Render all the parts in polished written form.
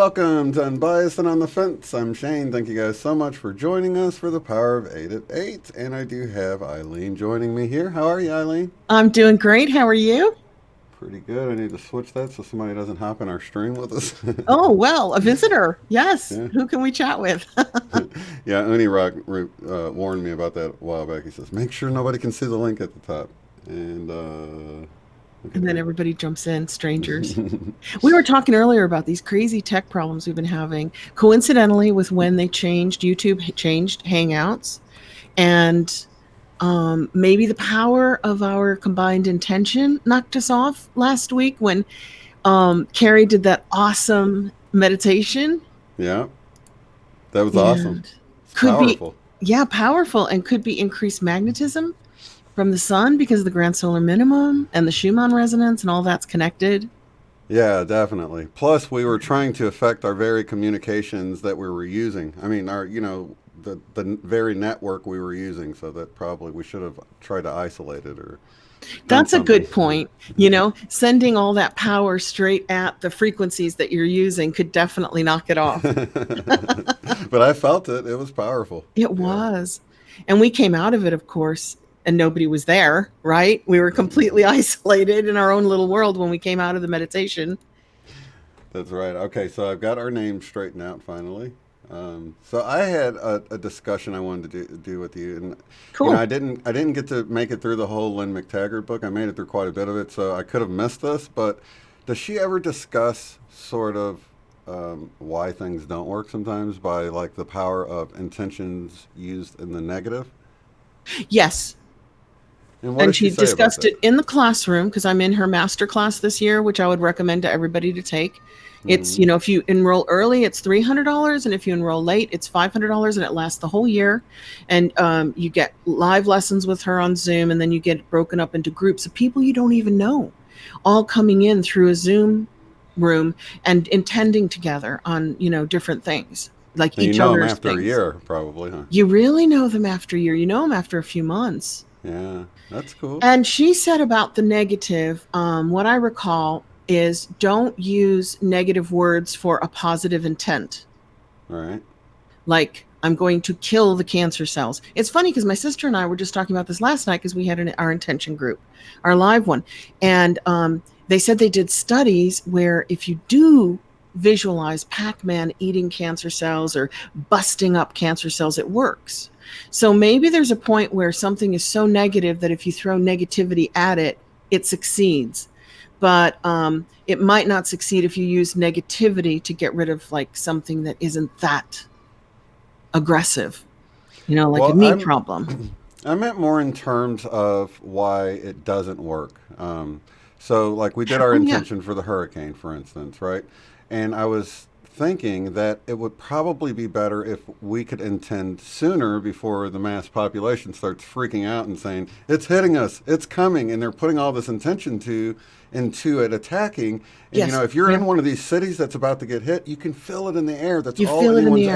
Welcome to Unbiased and on the Fence. I'm Shane. Thank you guys so much for joining us for the Power of 8 at 8. And I do have Eileen joining me here. How are you, Eileen? I'm doing great. How are you? Pretty good. I need to switch that so somebody doesn't hop in our stream with us. Oh, well, a visitor. Yes. Yeah. Who can we chat with? Yeah, Uni Rock warned me about that a while back. He says, make sure nobody can see the link at the top. And then everybody jumps in, strangers. We were talking earlier about these crazy tech problems we've been having, coincidentally with when they changed, YouTube changed Hangouts. And maybe the power of our combined intention knocked us off last week when Carrie did that awesome meditation. Yeah, that was awesome. Could powerful. Powerful, and could be increased magnetism from the sun because of the grand solar minimum and the Schumann resonance and all that's connected. Yeah, definitely. Plus, we were trying to affect our very communications that we were using. I mean, the very network we were using, so that probably we should have tried to isolate it or. That's a good point. Sending all that power straight at the frequencies that you're using could definitely knock it off. But I felt it. It was powerful. It was. And we came out of it, of course, and nobody was there, right? We were completely isolated in our own little world when we came out of the meditation. That's right. Okay, so I've got our names straightened out finally. So I had a discussion I wanted to do with you, and cool. I didn't get to make it through the whole Lynne McTaggart book. I made it through quite a bit of it, so I could have missed this. But does she ever discuss sort of why things don't work sometimes by like the power of intentions used in the negative? Yes. And she discussed it in the classroom because I'm in her master class this year, which I would recommend to everybody to take. It's, if you enroll early, it's $300. And if you enroll late, it's $500, and it lasts the whole year. And you get live lessons with her on Zoom, and then you get broken up into groups of people you don't even know, all coming in through a Zoom room and intending together on, different things. Like each other's things. You know them after a year, probably, huh? You really know them after a year. You know them after a few months. Yeah, that's cool. And she said about the negative, what I recall is don't use negative words for a positive intent. All right. Like, I'm going to kill the cancer cells. It's funny because my sister and I were just talking about this last night because we had our intention group, our live one. And they said they did studies where if you do visualize Pac-Man eating cancer cells or busting up cancer cells, it works. So maybe there's a point where something is so negative that if you throw negativity at it, it succeeds. But it might not succeed if you use negativity to get rid of like something that isn't that aggressive, like a knee problem. I meant more in terms of why it doesn't work. So like we did our intention for the hurricane, for instance, right? And I was thinking that it would probably be better if we could intend sooner before the mass population starts freaking out and saying, it's hitting us, it's coming, and they're putting all this intention into it attacking. And yes. If you're in one of these cities that's about to get hit, you can feel it in the air. That's all anyone's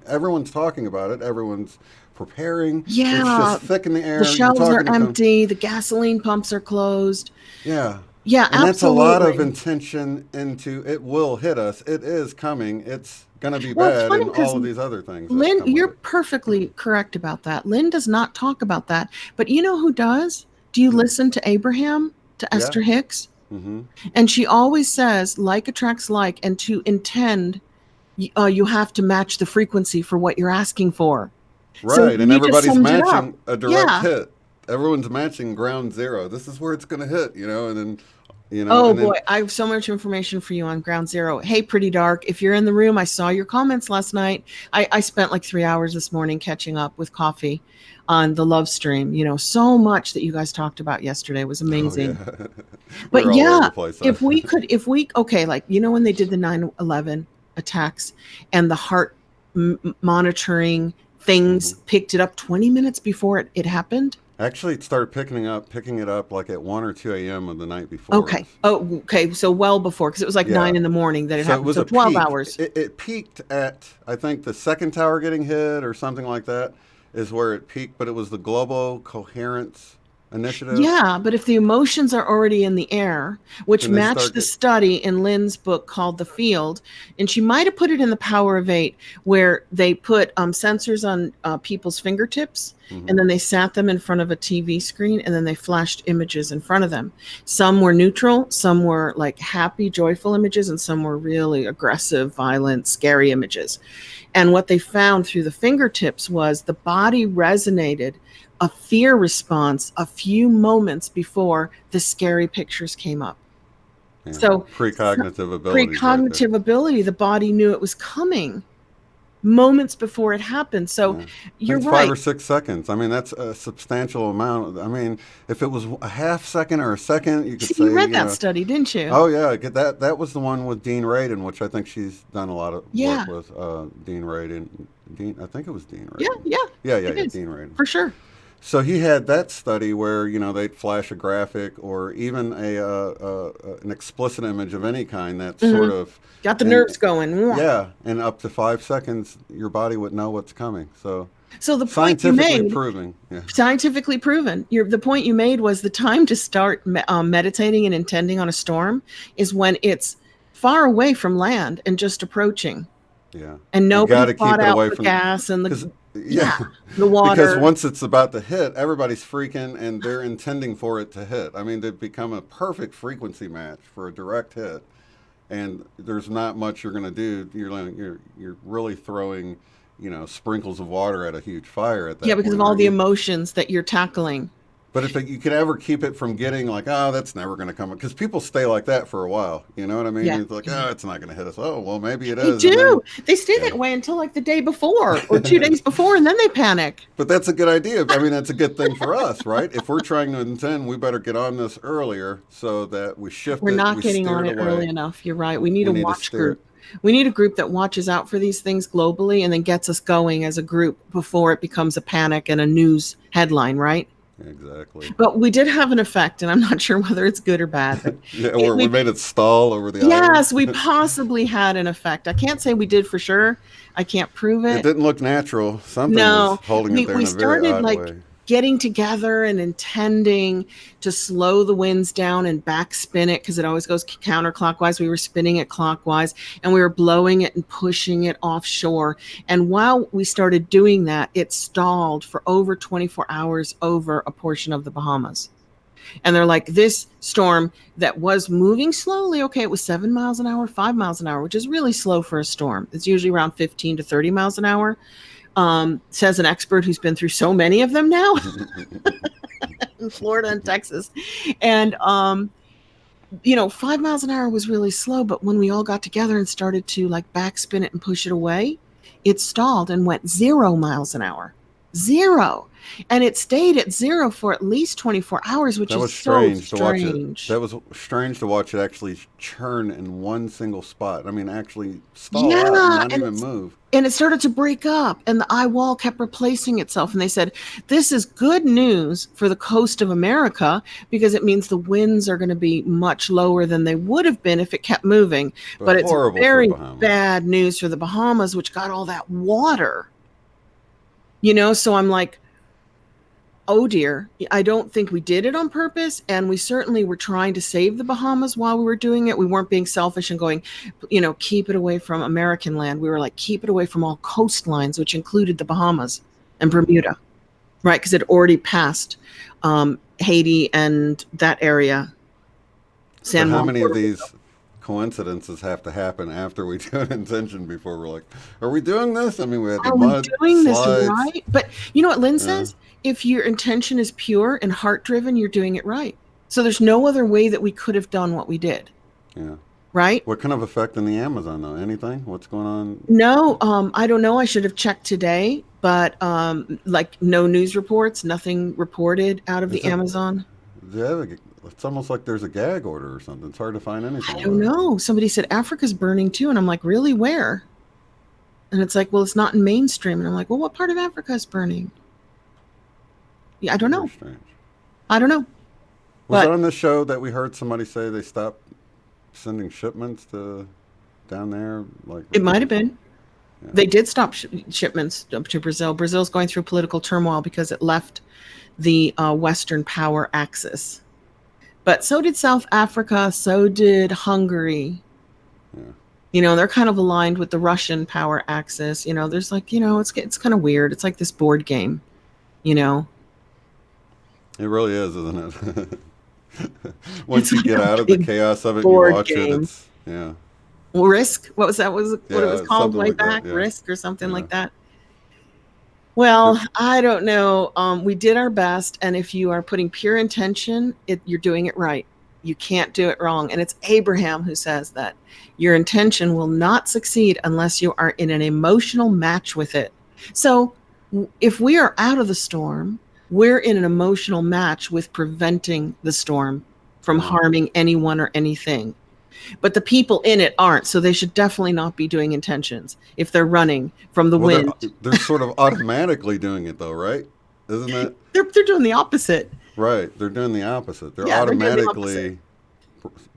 everyone's talking about it. Everyone's preparing. Yeah. It's just thick in the air. The shelves are empty. The gasoline pumps are closed. Yeah. Yeah, and absolutely. That's a lot of intention into it will hit us. It is coming. It's going to be bad, and all of these other things. Lynn, you're perfectly correct about that. Lynn does not talk about that. But you know who does? Do you listen to Abraham, to Esther Hicks? Mm-hmm. And she always says, like attracts like, and to intend, you have to match the frequency for what you're asking for. Right, so and everybody's matching a direct Yeah. hit. Everyone's matching ground zero. This is where it's going to hit, and then you know, Oh and boy, then, I have so much information for you on Ground Zero. Hey, Pretty Dark, if you're in the room, I saw your comments last night. I spent like 3 hours this morning catching up with coffee on the love stream. So much that you guys talked about yesterday was oh yeah, amazing. we But were all over yeah, the place. okay, like, when they did the 9/11 attacks and the heart monitoring things Hmm. picked it up 20 minutes before it happened. Actually, it started picking it up like at 1 or 2 a.m. of the night before. Okay. Oh, okay. So well before, because it was like Yeah. 9 in the morning that it So it happened. was So a 12 peak. hours. It peaked at, I think, the second tower getting hit or something like that is where it peaked, but it was the Global Coherence Initiative. Yeah, but if the emotions are already in the air, which Then they matched start the get. study in Lynn's book called The Field, and she might have put it in The Power of Eight, where they put sensors on people's fingertips, Hmm. and then they sat them in front of a TV screen, and then they flashed images in front of them. Some were neutral, some were like happy, joyful images, and some were really aggressive, violent, scary images. And what they found through the fingertips was the body resonated a fear response a few moments before the scary pictures came up. Yeah. So, Precognitive abilities right there. precognitive ability, the body knew it was coming moments before it happened. So, Yeah. I you're think it's 5 or 6 seconds. I mean, that's a substantial amount. I mean, if it was a half second or a second, you could See, you say, read that study, didn't you? oh yeah, get that. That was the one with Dean Radin, which I think she's done a lot of work Yeah, with. Dean Radin. I think it was Dean yeah, Radin. yeah, it Yeah. is Dean Radin. for sure. So he had that study where they'd flash a graphic or even an explicit image of any kind that Hmm. sort of, Got the and nerves going. yeah, and up to 5 seconds, your body would know what's coming. So So the point you scientifically made, proving, yeah, scientifically proven, the point you made was the time to start meditating and intending on a storm is when it's far away from land and just approaching, yeah, and you got nobody to fought keep it out away the from gas and because yeah, yeah, the because water. once it's about to hit, everybody's freaking and they're intending for it to hit. I mean, they become a perfect frequency match for a direct hit, and there's not much you're going to do. You're really throwing, sprinkles of water at a huge fire at Yeah, that because of point, all aren't the you? emotions that you're tackling. But if you could ever keep it from getting like, oh, that's never going to come, because people stay like that for a while. You know what I mean? Yeah, It's like, yeah. oh, it's not going to hit us. Oh, well, maybe it They is, and then do. They stay yeah. that way until like the day before or 2 days before, and then they panic. But that's a good idea. I mean, that's a good thing for us, right? If we're trying to intend, we better get on this earlier so that we shift We're it, not we getting steer on it it early away. enough. You're right. We need We a need to watch steer it. group. We need a group that watches out for these things globally and then gets us going as a group before it becomes a panic and a news headline, right? Exactly. But we did have an effect, and I'm not sure whether it's good or bad, but Yeah, it, or we we made it stall over the island. yes, we possibly had an effect. I can't say we did for sure. I can't prove It it. didn't look natural. Something was No, holding it there we in a very started odd like way. getting together and intending to slow the winds down and backspin it because it always goes counterclockwise. We were spinning it clockwise and we were blowing it and pushing it offshore. And while we started doing that, it stalled for over 24 hours over a portion of the Bahamas. And they're like, this storm that was moving slowly, okay, it was 7 miles an hour, 5 miles an hour, which is really slow for a storm. It's usually around 15 to 30 miles an hour, says an expert who's been through so many of them now in Florida and Texas. And, 5 miles an hour was really slow. But when we all got together and started to like backspin it and push it away, it stalled and went 0 miles an hour. Zero. And it stayed at zero for at least 24 hours, which That is was so strange to watch it. strange. That was strange to watch it actually churn in one single spot. I mean, actually stall out and Yeah, not even move. and it started to break up, and the eye wall kept replacing itself. And they said, this is good news for the coast of America because it means the winds are going to be much lower than they would have been if it kept moving. But But it's horrible for very Bahamas. bad news for the Bahamas, which got all that water. So I'm like, oh dear, I don't think we did it on purpose. And we certainly were trying to save the Bahamas while we were doing it. We weren't being selfish and going, keep it away from American land. We were like, keep it away from all coastlines, which included the Bahamas and Bermuda, right? Because it already passed Haiti and that area, But San how Juan. many of these coincidences have to happen after we do an intention before we're like, are we doing this? I mean, we had the Are we mud doing this slides. right? But you know what Lynn Yeah. says? If your intention is pure and heart driven, you're doing it right. So there's no other way that we could have done what we did, Yeah. right? What kind of effect in the Amazon though? Anything? What's going on? No, I don't know. I should have checked today, but like no news reports, nothing reported out of Is the it? Amazon. Yeah, it's almost like there's a gag order or something. It's hard to find anything I don't about it. know. Somebody said Africa's burning too, and I'm like, really? Where? And it's like, well, it's not in mainstream. And I'm like, well, what part of Africa is burning? Yeah, I don't Very know. strange. I don't know. Was it But on the show that we heard somebody say they stopped sending shipments to down there? Like, it might have been. yeah, They did stop shipments to Brazil. Brazil's going through political turmoil because it left the Western power axis. But so did South Africa. So did Hungary. yeah. They're kind of aligned with the Russian power axis. There's like, it's kind of weird. It's like this board game, you know. It really is, isn't it? Once It's you like get a out of the big chaos of it and you board watch it, game. it's yeah, Risk. What was that? Was what it was yeah, called something way like that. back? Yeah, Risk or something yeah. like that. Well, It, I don't know. We did our best, and if you are putting pure intention, you're doing it right. You can't do it wrong. And it's Abraham who says that your intention will not succeed unless you are in an emotional match with it. So if we are out of the storm, we're in an emotional match with preventing the storm from right. harming anyone or anything. But the people in it aren't, so they should definitely not be doing intentions if they're running from the Well, wind. they're sort of automatically doing it though, right? Isn't it? They're doing the opposite. Right. They're doing the opposite. They're Yeah, they're doing the opposite. automatically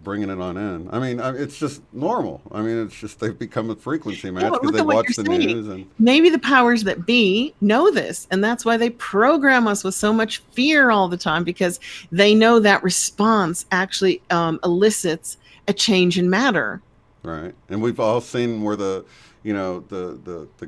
bringing it on in. I mean, it's just normal. I mean, it's just they've become a frequency Yeah, match but because look they at what watch the you're saying. news and Maybe the powers that be know this, and that's why they program us with so much fear all the time, because they know that response actually elicits a change in matter. right. And we've all seen where the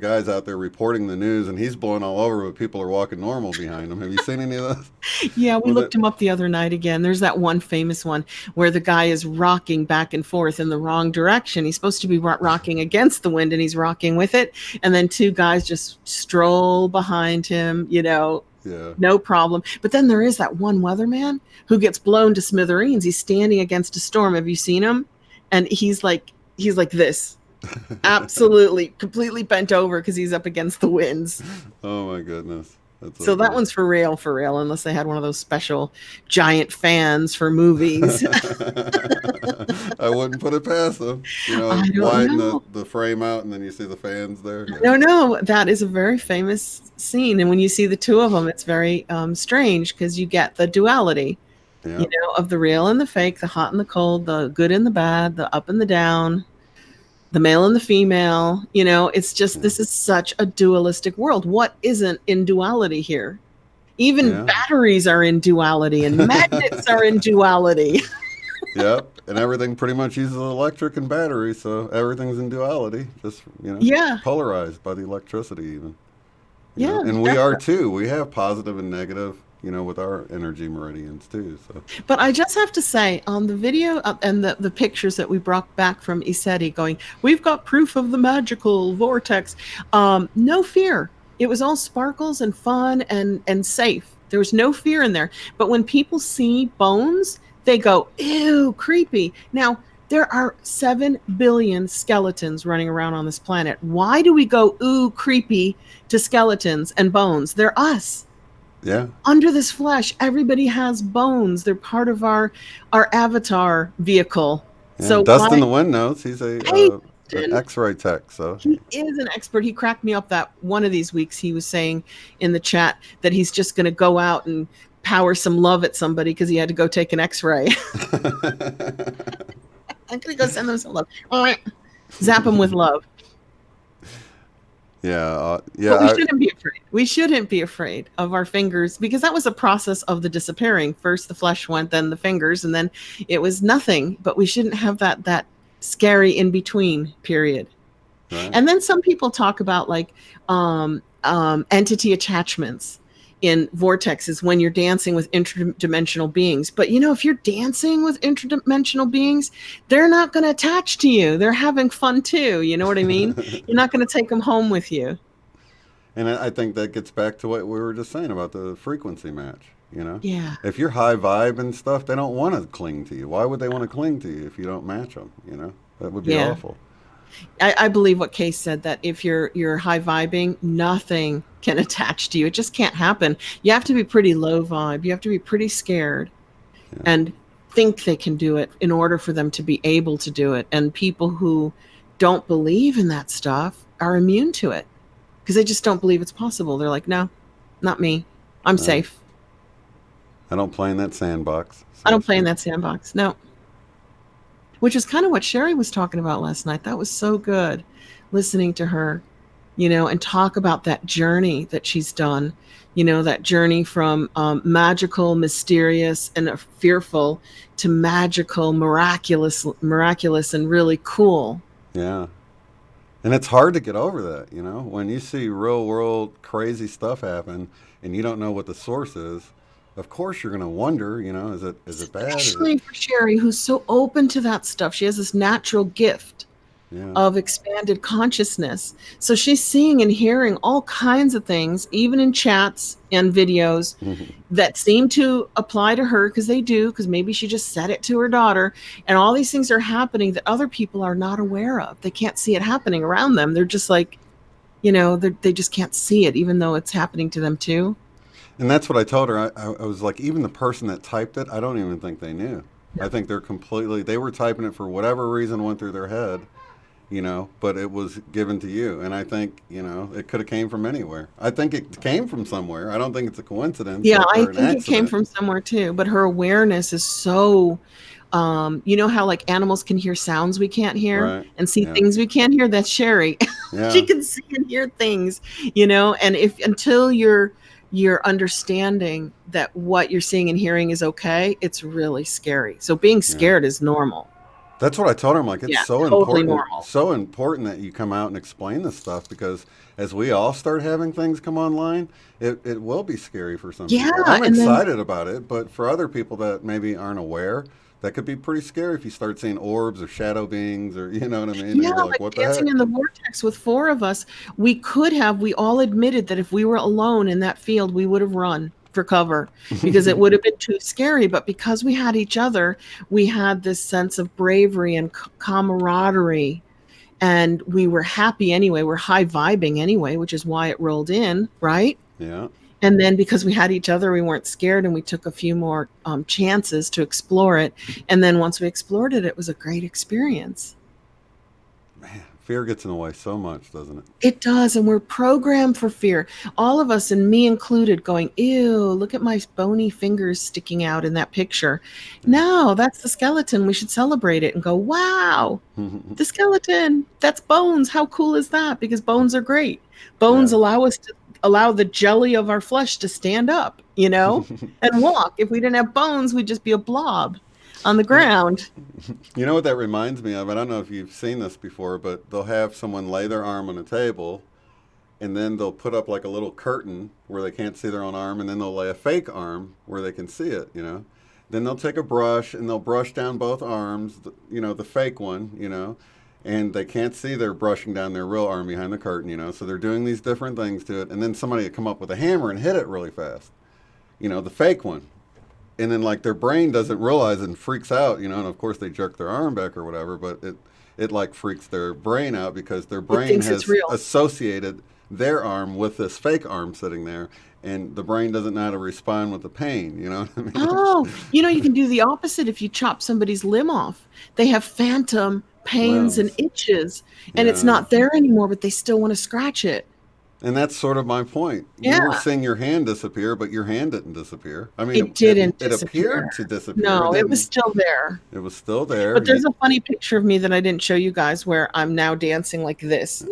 guys out there reporting the news and he's blowing all over, but people are walking normal behind him. Have you seen any of those? Yeah, we With it? looked him up the other night again. There's that one famous one where the guy is rocking back and forth in the wrong direction. He's supposed to be rocking against the wind, and he's rocking with it. And then two guys just stroll behind him, Yeah. no problem. But then there is that one weatherman who gets blown to smithereens. He's standing against a storm. Have you seen him? And he's like this, absolutely, completely bent over because he's up against the winds. Oh my goodness. That's So so that funny. one's for real, unless they had one of those special giant fans for movies. I wouldn't put it past them. I don't Widen know. the frame out and then you see the fans there. Yeah. No, no, that is a very famous scene. And when you see the two of them, it's very strange because you get the duality, Yeah. of the real and the fake, the hot and the cold, the good and the bad, the up and the down, the male and the female. It's just, Yeah. this is such a dualistic world. What isn't in duality here? Even Yeah. batteries are in duality and magnets are in duality. Yep. And everything pretty much uses electric and battery, so everything's in duality, just, Yeah. polarized by the electricity even. Yeah. And we are too. We have positive and negative, with our energy meridians too. So But I just have to say, on the video and the pictures that we brought back from Iseti going, we've got proof of the magical vortex. No fear. It was all sparkles and fun and safe. There was no fear in there. But when people see bones, they go, ew, creepy. Now, there are 7 billion skeletons running around on this planet. Why do we go, ooh, creepy to skeletons and bones? They're us. yeah. Under this flesh, everybody has bones. They're part of our avatar vehicle. Yeah. So Dustin why, the Wind knows he's hey, an Dustin, X-ray tech, so he is an expert. He cracked me up that one of these weeks he was saying in the chat that he's just going to go out and power some love at somebody because he had to go take an X-ray. I'm going to go send them some love. Zap them with love. yeah, But we shouldn't be afraid. We shouldn't be afraid of our fingers, because that was a process of the disappearing. First the flesh went, then the fingers, and then it was nothing. But we shouldn't have that scary in between period. right. And then some people talk about like entity attachments in vortexes when you're dancing with interdimensional beings. But if you're dancing with interdimensional beings, they're not going to attach to you. They're having fun too. You know what I mean? You're not going to take them home with you. And I think that gets back to what we were just saying about the frequency match. You know, Yeah. if you're high vibe and stuff, they don't want to cling to you. Why would they want to cling to you if you don't match them? You know, that would be Yeah. awful. I believe what Case said, that if you're high vibing, nothing can attach to you. It just can't happen. You have to be pretty low vibe. You have to be pretty scared Yeah. and think they can do it in order for them to be able to do it. And people who don't believe in that stuff are immune to it because they just don't believe it's possible. They're like, no, not me. I'm Uh, safe. I don't play in that sandbox, I so to don't play in speak. that sandbox. No. Which is kind of what Sherry was talking about last night. That was so good, listening to her, and talk about that journey that she's done, that journey from magical, mysterious, and fearful to magical, miraculous, and really cool. Yeah. And it's hard to get over that, you know, when you see real world crazy stuff happen and you don't know what the source is. Of course, you're going to wonder, you know, is it bad? Is it? Especially for Sherry, who's so open to that stuff. She has this natural gift Yeah. of expanded consciousness. So she's seeing and hearing all kinds of things, even in chats and videos, that seem to apply to her, because they do, because maybe she just said it to her daughter. And all these things are happening that other people are not aware of. They can't see it happening around them. They're just like, they just can't see it, even though it's happening to them too. And that's what I told her. I was like, even the person that typed it, I don't even think they knew. I think they were typing it for whatever reason went through their head, you know, but it was given to you. And I think, you know, it could have came from anywhere. I think it came from somewhere. I don't think it's a coincidence Yeah, I or an think it came accident. from somewhere too. But her awareness is so, you know how like animals can hear sounds we can't hear Right. and see Yeah. things we can't hear? That's Sherry. She Yeah. can see and hear things, and if until you're understanding that what you're seeing and hearing is okay, it's really scary. So being Yeah. scared is normal. That's what I told her. I'm like, it's Yeah, totally normal. so important that you come out and explain this stuff because as we all start having things come online, it will be scary for some Yeah, people. I'm and then excited about it, but for other people that maybe aren't aware, that could be pretty scary if you start seeing orbs or shadow beings or you know what I mean? And yeah, you're like, like what the dancing heck? in the vortex with four of us, we all admitted that if we were alone in that field, we would have run for cover because it would have been too scary. But because we had each other, we had this sense of bravery and camaraderie, and we were happy anyway. We're high vibing anyway, which is why it rolled in, right? Yeah. And then because we had each other, we weren't scared, and we took a few more chances to explore it. And then once we explored it, it was a great experience. Man, fear gets in the way so much, doesn't it? It does. And we're programmed for fear. All of us, and me included, going, ew, look at my bony fingers sticking out in that picture. No, that's the skeleton. We should celebrate it and go, wow, Yeah. the skeleton, that's bones. How cool is that? Because bones are great. Bones Yeah. allow the jelly of our flesh to stand up, and walk. If we didn't have bones, we'd just be a blob on the You, ground. you know what that reminds me of? I don't know if you've seen this before, but they'll have someone lay their arm on a table and then they'll put up like a little curtain where they can't see their own arm, and then they'll lay a fake arm where they can see it, you know. Then they'll take a brush and they'll brush down both arms, you know, the fake one, you know, and they can't see they're brushing down their real arm behind the curtain, you know. So they're doing these different things to it, and then somebody will come up with a hammer and hit it really fast, you know, the fake one. And then like their brain doesn't realize and freaks out, you know, and of course they jerk their arm back or whatever, but it like freaks their brain out because their It brain thinks it's has real. associated their arm with this fake arm sitting there, and the brain doesn't know how to respond with the pain, you know what I mean? Oh, you can do the opposite if you chop somebody's limb off. They have phantom pains and Limbs. itches, and it's Yeah. not there anymore, but they still want to scratch it. And that's sort of my point. You were Yeah, seeing your hand disappear, but your hand didn't disappear. I mean, it didn't it appeared disappear. to disappear. It No, it was didn't. still there. It was still there. But there's a funny picture of me that I didn't show you guys where I'm now dancing like this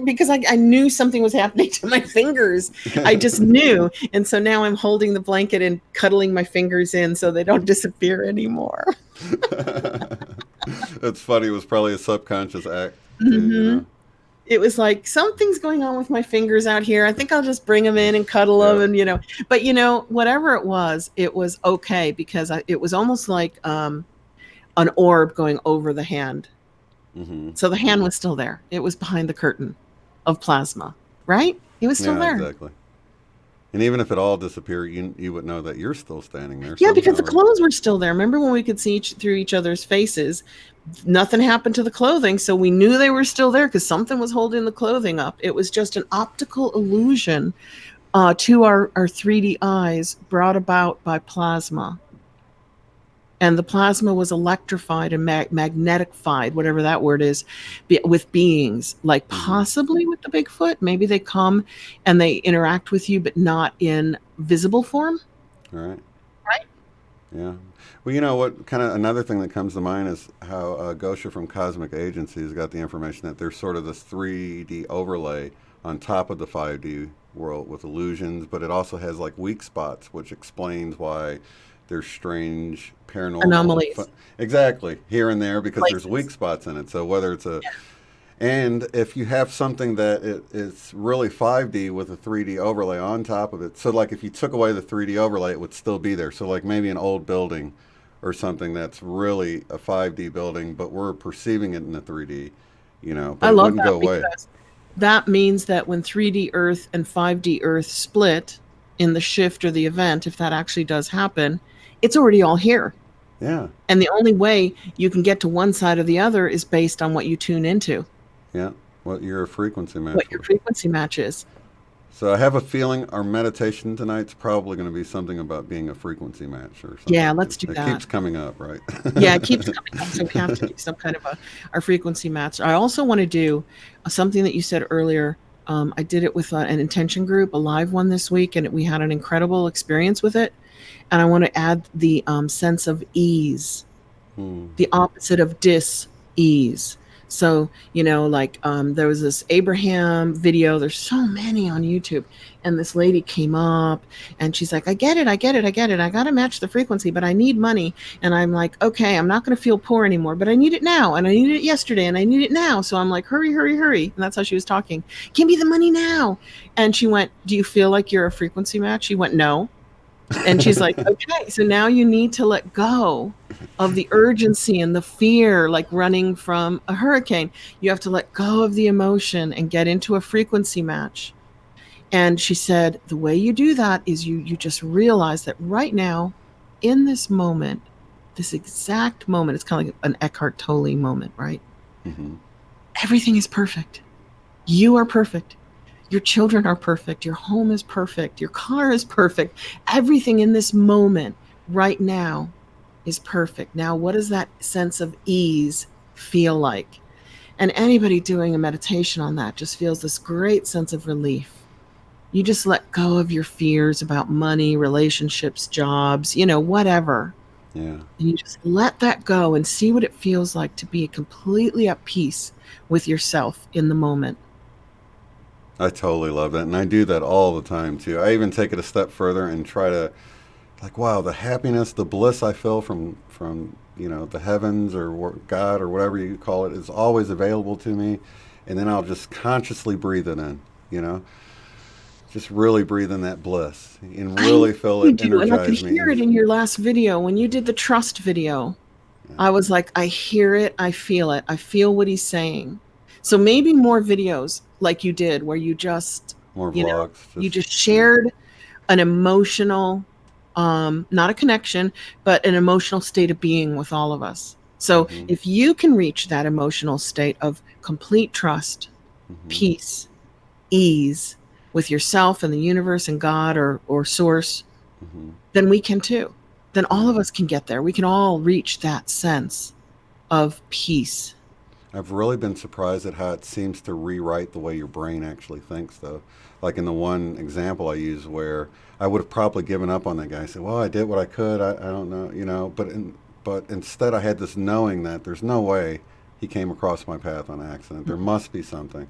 because I knew something was happening to my fingers. I just knew. And so now I'm holding the blanket and cuddling my fingers in so they don't disappear anymore. It's funny. It was probably a subconscious act, too, you hmm know? It was like something's going on with my fingers out here. I think I'll just bring them in and cuddle them, Yeah. and But whatever it was okay because it was almost like an orb going over the hand. Hmm. So the hand was still there. It was behind the curtain of plasma, right? It was still Yeah, there. exactly. And even if it all disappeared, you would know that you're still standing there Yeah, because somehow, the right? clothes were still there. Remember when we could see through each other's faces? Nothing happened to the clothing, so we knew they were still there because something was holding the clothing up. It was just an optical illusion to our 3D eyes brought about by plasma. And the plasma was electrified and magnetified, whatever that word is, with beings, like Mm-hmm. possibly with the Bigfoot. Maybe they come and they interact with you, but not in visible form. All right. Right. Yeah. Well, you know what? Kind of another thing that comes to mind is how Gosha from Cosmic Agencies got the information that there's sort of this 3D overlay on top of the 5D world with illusions, but it also has like weak spots, which explains why there's strange paranormal. Anomalies, Exactly, here and there because there's places. weak spots in it. So whether it's a and if you have something that it's really 5D with a 3D overlay on top of it, so like if you took away the 3D overlay, it would still be there. So like maybe an old building or something that's really a 5D building, but we're perceiving it in the 3D, I but it love wouldn't that go away. because that means that when 3D Earth and 5D Earth split in the shift or the event, if that actually does happen, it's already all here. Yeah, And the only way you can get to one side or the other is based on what you tune into, yeah. What your frequency match what your was. frequency match is. So I have a feeling our meditation tonight's probably going to be something about being a frequency match or Yeah, something let's because do it that. keeps coming up, right? Yeah, it keeps coming up, so we have to do some kind of our frequency match. I also want to do something that you said earlier. I did it with an intention group, a live one this week, and we had an incredible experience with it. And I want to add the sense of ease, Hmm. the opposite of dis-ease. So, like there was this Abraham video, there's so many on YouTube, and this lady came up and she's like, I get it, I get it, I get it. I got to match the frequency, but I need money. And I'm like, okay, I'm not going to feel poor anymore, but I need it now. And I need it yesterday and I need it now. So I'm like, hurry, hurry, hurry. And that's how she was talking. Give me the money now. And she went, do you feel like you're a frequency match? She went, no. And she's like, okay, so now you need to let go of the urgency and the fear, like running from a hurricane. You have to let go of the emotion and get into a frequency match. And she said, the way you do that is you just realize that right now, in this moment, this exact moment, it's kind of like an Eckhart Tolle moment, right? Hmm. Everything is perfect. You are perfect. Your children are perfect. Your home is perfect. Your car is perfect. Everything in this moment right now is perfect. Now, what does that sense of ease feel like? And anybody doing a meditation on that just feels this great sense of relief. You just let go of your fears about money, relationships, jobs, whatever. Yeah. And you just let that go and see what it feels like to be completely at peace with yourself in the moment. I totally love that. And I do that all the time too. I even take it a step further and try to like, wow, the happiness, the bliss I feel from, the heavens or God or whatever you call it is always available to me. And then I'll just consciously breathe it in, you know, just really breathe in that bliss and I know really feel you it do, and I could energize me. hear it in your last video when you did the trust video. Yeah, I was like, I hear it, I feel it, I feel what he's saying. So maybe more videos like you did, where you just, more you know, vlogs, you just just yeah. shared an emotional, not a connection, but an emotional state of being with all of us. So Hmm. if you can reach that emotional state of complete trust, Hmm. peace, ease with yourself and the universe and God or source, Hmm. then we can too. Then all Yeah. of us can get there. We can all reach that sense of peace. I've really been surprised at how it seems to rewrite the way your brain actually thinks, though. Like in the one example I use where I would have probably given up on that guy. I said, well, I did what I could. I don't know, but instead I had this knowing that there's no way he came across my path on accident. There must be something,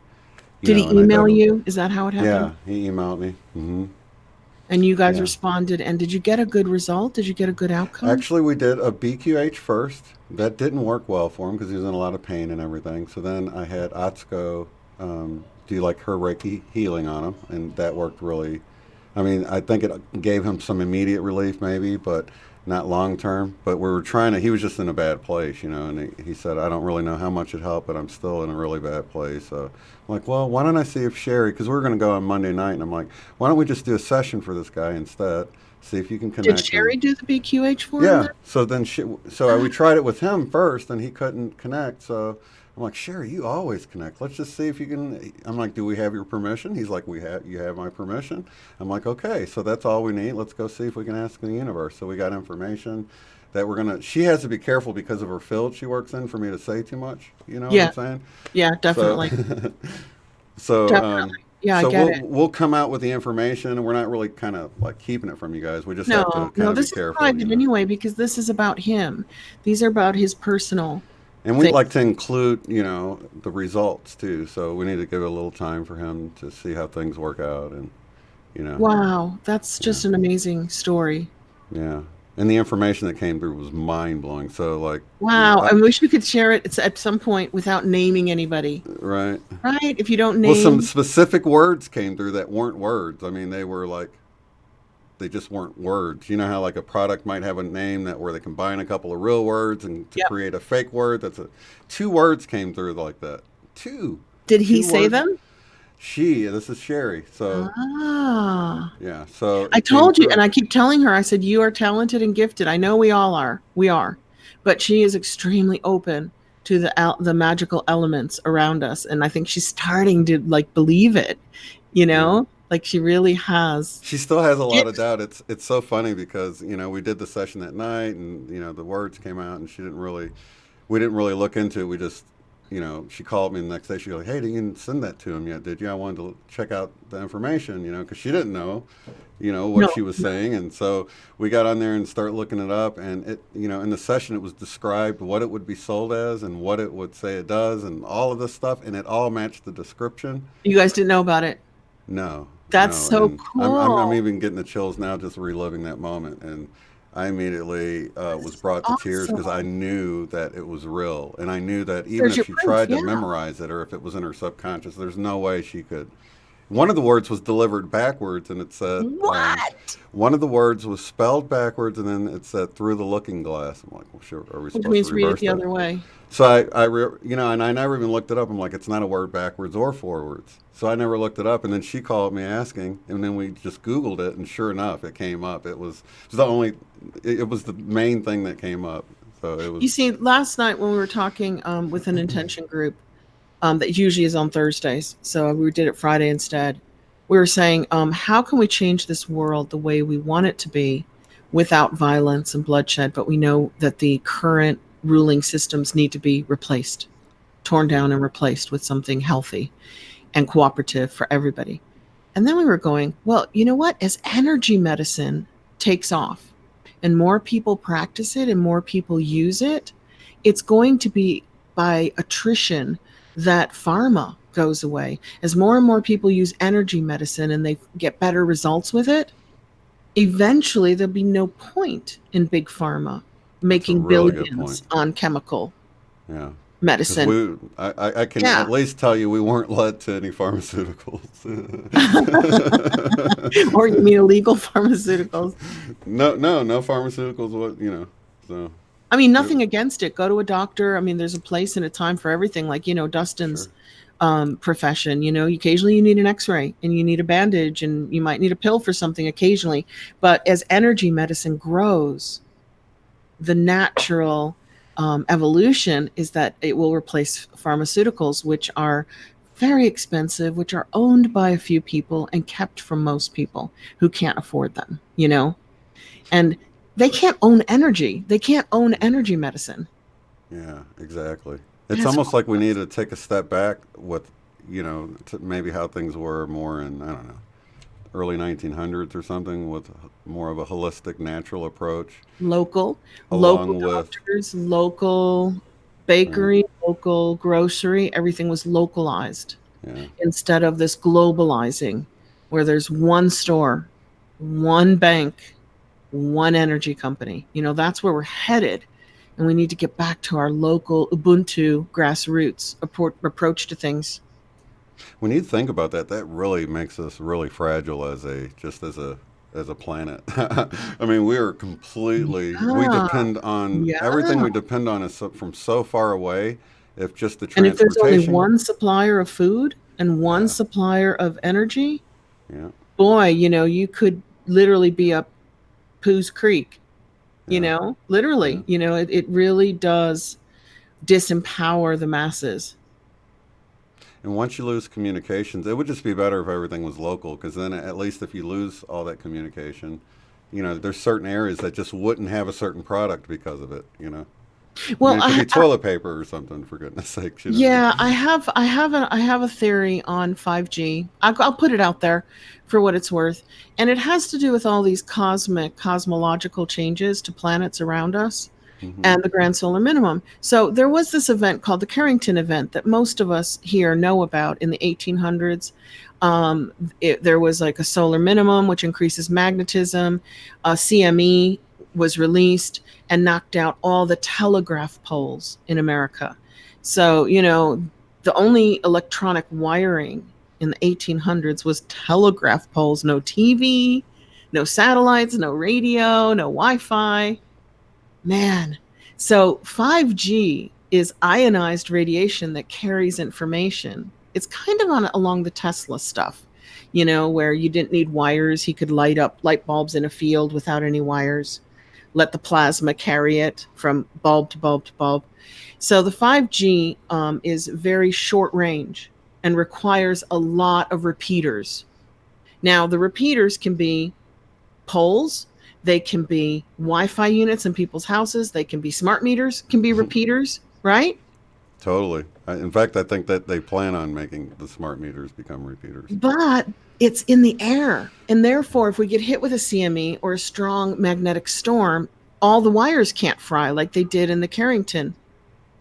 Did he and I email dug. you? Is that how it happened? Yeah, he emailed me. And you guys Yeah. responded. And did you get a good result? Did you get a good outcome? Actually, we did a BQH first. That didn't work well for him because he was in a lot of pain and everything. So then I had Atsuko do like her Reiki healing on him, and that worked really. I mean, I think it gave him some immediate relief, maybe, but not long term, but we were trying to. He was just in a bad place, you know, and he said, "I don't really know how much it helped, but I'm still in a really bad place." So I'm like, "Well, why don't I see if Sherry? Because we were going to go on Monday night, and I'm like, why don't we just do a session for this guy instead? See if you can Did connect him." Sherry do the BQH for him Yeah. then? So then we tried it with him first, and he couldn't connect. So I'm like, Sherry, you always connect. Let's just see if you can. I'm like, do we have your permission? He's like, we have. You have my permission. I'm like, okay. So that's all we need. Let's go see if we can ask the universe. So we got information that we're gonna. She has to be careful because of her field she works in for me to say too much. You know what Yeah, I'm saying? yeah, So definitely. so Definitely. Yeah, I so get we'll it. we'll come out with the information, and we're not really kind of like keeping it from you guys. We just have to No, kind no, of be this is careful, you private know. anyway because this is about him. These are about his personal And we'd thing. like to include, you know, the results too. So we need to give it a little time for him to see how things work out, and you know, Wow, that's yeah, just an amazing story. yeah. And the information that came through was mind blowing. So like, Wow, I wish we could share it at some point without naming anybody. right. Right? If you don't Well, some name, specific words came through that weren't words. I mean, they were like they just weren't words. You know how like a product might have a name that where they combine a couple of real words and to yep. create a fake word. That's a two words came through like that. Two, Did he two say words. them? This is Sherry. So Ah. yeah, so I it came told you, and through. I keep telling her, I said, you are talented and gifted. I know we all are. We are. But she is extremely open to the magical elements around us. And I think she's starting to like believe it, you Yeah. know? Like she really has She still has a lot of gifts. doubt. It's so funny because you know we did the session that night, and you know the words came out, and we didn't really look into it. We just you know she called me the next day. She goes, "Hey, didn't send that to him yet? Did you? I wanted to check out the information, you know, because she didn't know, you know, what No, she was no. saying." And so we got on there and start looking it up, and it you know in the session it was described what it would be sold as and what it would say it does and all of this stuff, and it all matched the description. You guys didn't know about it. No, That's no, so and I'm cool. even getting the chills now just reliving that moment, and I immediately This was is brought to tears because I awesome. knew that it was real, and I knew that even There's if your she proof. tried to Yeah. memorize it or if it was in her subconscious, there's no way she could. One of the words was delivered backwards, and it said What? one of the words was spelled backwards, and then it said through the looking glass. I'm like, well, sure, are we Which supposed to means read it reverse the that? other way. So you know, and I never even looked it up. I'm like, it's not a word backwards or forwards. So I never looked it up. And then she called me asking, and then we just Googled it, and sure enough, it came up. It was the only, it was the main thing that came up. So it You was, see, last night when we were talking with an intention group, that usually is on Thursdays. So we did it Friday instead. We were saying, how can we change this world the way we want it to be without violence and bloodshed? But we know that the current ruling systems need to be replaced, torn yeah, down and replaced with something healthy and cooperative for everybody. And then we were going, well, you know what? As energy medicine takes off and more people practice it and more people use it, it's going to be by attrition that pharma goes away. As more and more people use energy medicine and they get better results with it, eventually there'll be no point in big pharma that's a making really good point. billions on chemical Yeah. Because medicine. I can Yeah. at least tell you we weren't led to any pharmaceuticals. Or you mean illegal pharmaceuticals? No pharmaceuticals. What you know? So I mean, it, nothing against it. Go to a doctor. I mean, there's a place and a time for everything. Like, Dustin's sure. profession, occasionally you need an x-ray and you need a bandage and you might need a pill for something occasionally. But as energy medicine grows, the natural evolution is that it will replace pharmaceuticals, which are very expensive, which are owned by a few people and kept from most people who can't afford them. And they can't own energy. They can't own energy medicine. Yeah, exactly. It's That's almost like we need to take a step back with, you know, to maybe how things were more in, I don't know, early 1900s or something with more of a holistic, natural approach, local along with, doctors, local right, bakery, local grocery. Everything was localized yeah. instead of this globalizing where there's one store, one bank, one energy company. That's where we're headed. And we need to get back to our local Ubuntu grassroots approach to things. When you think about that, that really makes us really fragile as a, just as a, as a planet. I mean, we Yeah. depend on everything Yeah. we depend on is from so far away. If just the And if there's only transportation, one supplier of food and one yeah, supplier of energy, yeah, boy, you could literally be up Pooh's Creek, yeah, yeah. literally, it really does disempower the masses. And once you lose communications, it would just be better if everything was local, because then at least if you lose all that communication, there's certain areas that just wouldn't have a certain product because of it. I Well, mean, it could be toilet paper or something, for goodness sakes. yeah, I have a theory on 5G. I'll put it out there for what it's worth, and it has to do with all these cosmological changes to planets around us Hmm. and the grand solar minimum. So there was this event called the Carrington event that most of us here know about in the 1800s. There was like a solar minimum, which increases magnetism. CME was released and knocked out all the telegraph poles in America. So, the only electronic wiring in the 1800s was telegraph poles, no TV, no satellites, no radio, no Wi Fi. Man. So 5G is ionized radiation that carries information. It's kind of along the Tesla stuff, where you didn't need wires. He could light up light bulbs in a field without any wires, let the plasma carry it from bulb to bulb to bulb. So the 5G is very short range and requires a lot of repeaters. Now, the repeaters can be poles, they can be Wi-Fi units in people's houses, they can be smart meters, can be repeaters, right? Totally. In fact, I think that they plan on making the smart meters become repeaters. But it's in the air. And therefore, if we get hit with a CME or a strong magnetic storm, all the wires can't fry like they did in the Carrington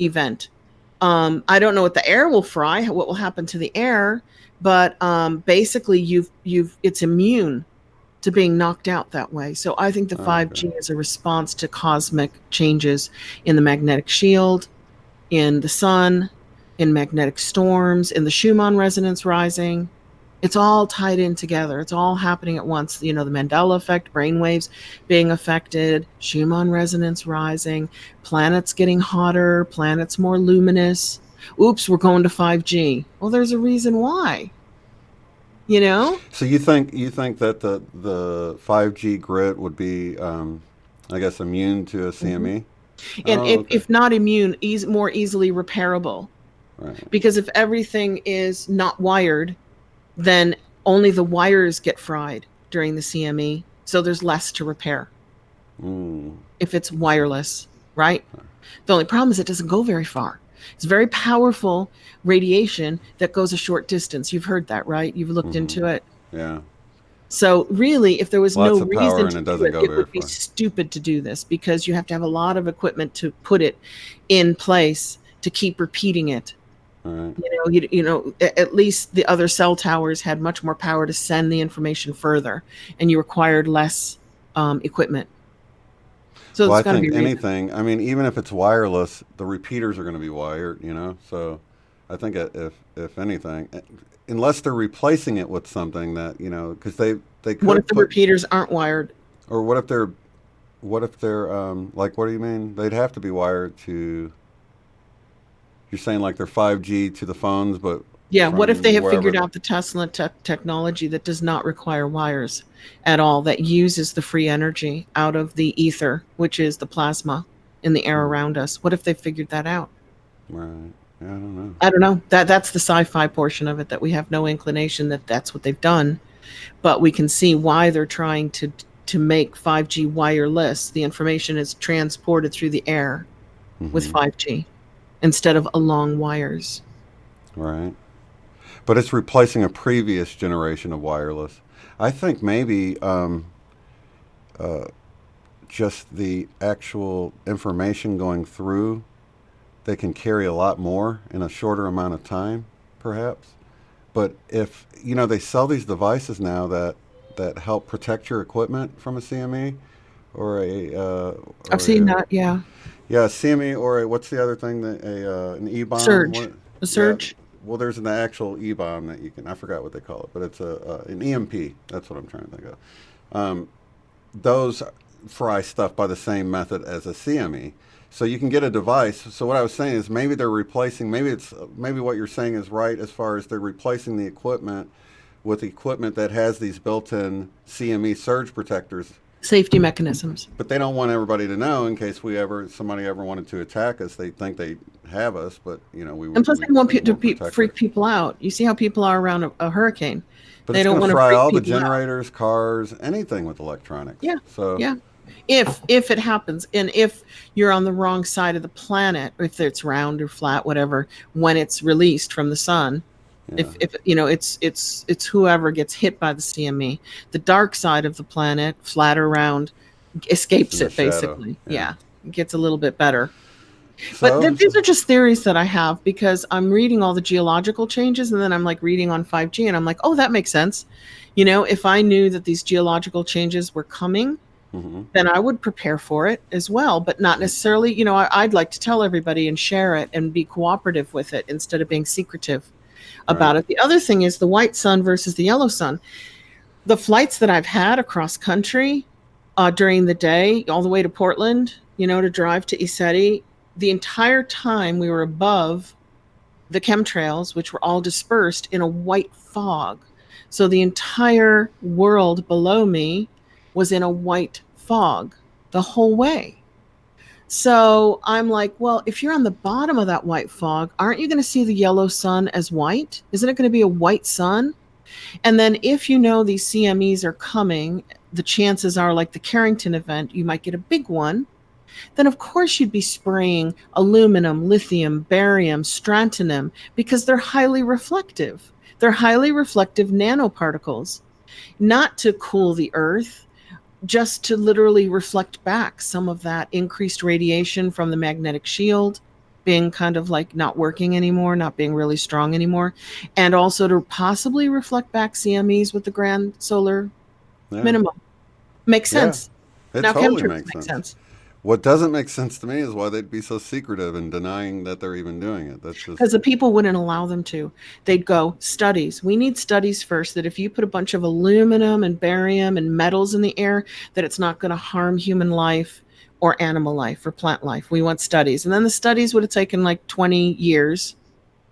event. I don't know what the air will fry, what will happen to the air, but basically it's immune to being knocked out that way. So I think the Oh, okay. 5G is a response to cosmic changes in the magnetic shield, in the sun, in magnetic storms, in the Schumann resonance rising. It's all tied in together. It's all happening at once. The Mandela effect, brainwaves being affected, Schumann resonance rising, planets getting hotter, planets more luminous. Oops, we're going to 5G. Well, there's a reason why, you know? So you think that the 5G grid would be, I guess, immune to a Mhm. CME? And Oh, okay. if not immune, more easily repairable. Right. Because if everything is not wired, then only the wires get fried during the CME. So there's less to repair Mm. if it's wireless, right? The only problem is it doesn't go very far. It's very powerful radiation that goes a short distance. You've heard that, right? You've looked Hmm. into it. Yeah. So really, if there was no Lots of power, reason and to it do doesn't it, go it very would be far. stupid to do this because you have to have a lot of equipment to put it in place to keep repeating it. All right. At least the other cell towers had much more power to send the information further, and you required less equipment. So Well, it's I got to think be reason. anything. I mean, even if it's wireless, the repeaters are going to be wired. So I think if anything, unless they're replacing it with something that because they What if could the put, repeaters aren't wired? or what if they're like, what do you mean? They'd have to be wired to. You're saying like they're 5G to the phones, but Yeah, what if they from have wherever. figured out the Tesla technology that does not require wires at all, that uses the free energy out of the ether, which is the plasma in the air Hmm, around us? What if they figured that out? right. Yeah, I don't know. I don't know. That's the sci-fi portion of it that we have no inclination that that's what they've done, but we can see why they're trying to make 5G wireless. The information is transported through the air with Hmm. 5G instead of along wires. Right. But it's replacing a previous generation of wireless. I think maybe uh, just the actual information going through, they can carry a lot more in a shorter amount of time, perhaps. But if they sell these devices now that help protect your equipment from a CME or a I've seen that. Yeah, yeah, CME, or what's the other thing that an E bomb? surge, What? a Yeah. surge. Well, there's an actual E bomb that you can. I forgot what they call it, but it's an EMP. That's what I'm trying to think of. those fry stuff by the same method as a CME. So you can get a device. So what I was saying is maybe they're replacing. Maybe what you're saying is right as far as they're replacing the equipment with equipment that has these built-in CME surge protectors. Safety mechanisms. But they don't want everybody to know in case somebody ever wanted to attack us. They think they have us, but And plus, they want to freak people out. You see how people are around a hurricane. But they it's don't going want to to fry freak all the people out. generators, cars, anything with electronics. Yeah. So yeah. If it happens, and if you're on the wrong side of the planet, if it's round or flat, whatever, when it's released from the sun, yeah. if it's whoever gets hit by the CME, the dark side of the planet, flat or round, escapes it basically. Yeah, it gets a little bit better. So, but these are just theories that I have because I'm reading all the geological changes, and then I'm like reading on 5G, and I'm like, oh, that makes sense. If I knew that these geological changes were coming, then I would prepare for it as well, but not necessarily, I'd like to tell everybody and share it and be cooperative with it instead of being secretive about it. The other thing is the white sun versus the yellow sun. The flights that I've had across country during the day, all the way to Portland, to drive to Isetti, the entire time we were above the chemtrails, which were all dispersed in a white fog. So the entire world below me was in a white fog the whole way. So I'm like, well, if you're on the bottom of that white fog, aren't you going to see the yellow sun as white? Isn't it going to be a white sun? And then if these CMEs are coming, the chances are, like the Carrington event, you might get a big one. Then of course you'd be spraying aluminum, lithium, barium, strontium, because they're highly reflective. They're highly reflective nanoparticles, not to cool the earth, just to literally reflect back some of that increased radiation from the magnetic shield being kind of like not working anymore, not being really strong anymore, and also to possibly reflect back CMEs with the grand solar minimum. Makes sense. It now totally chemtrails makes make sense. What doesn't make sense to me is why they'd be so secretive and denying that they're even doing it. That's just because the people wouldn't allow them to. They'd go, studies. We need studies first, that if you put a bunch of aluminum and barium and metals in the air, that it's not going to harm human life or animal life or plant life. We want studies. And then the studies would have taken like 20 years,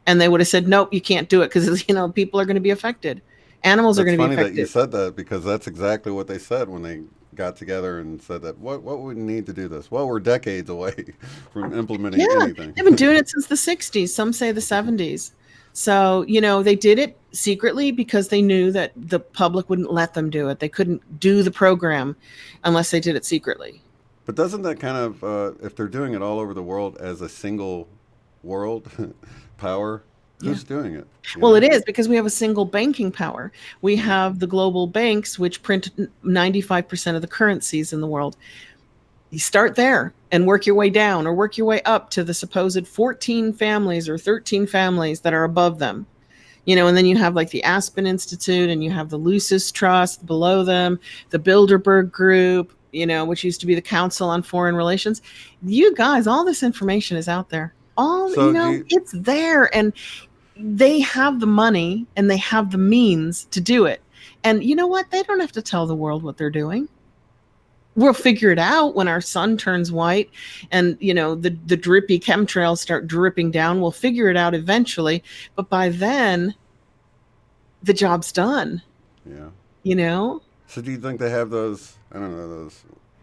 and they would have said, nope, you can't do it because people are going to be affected. Animals are going to be affected. It's funny that you said that, because that's exactly what they said when they got together and said that what would we need to do this? Well, we're decades away from implementing anything. They've been doing it since the 60s. Some say the 70s. So, they did it secretly because they knew that the public wouldn't let them do it. They couldn't do the program unless they did it secretly. But doesn't that kind of, if they're doing it all over the world as a single world power, who's doing it? Well, it is, because we have a single banking power. We have the global banks, which print 95% of the currencies in the world. You start there and work your way down, or work your way up to the supposed 14 families or 13 families that are above them. And then you have like the Aspen Institute, and you have the Lucis Trust below them, the Bilderberg Group, which used to be the Council on Foreign Relations. You guys, all this information is out there. It's there, and they have the money and they have the means to do it. And you know what? They don't have to tell the world what they're doing. We'll figure it out when our sun turns white and, the drippy chemtrails start dripping down. We'll figure it out eventually. But by then, the job's done. Yeah. So do you think they have those, I don't know,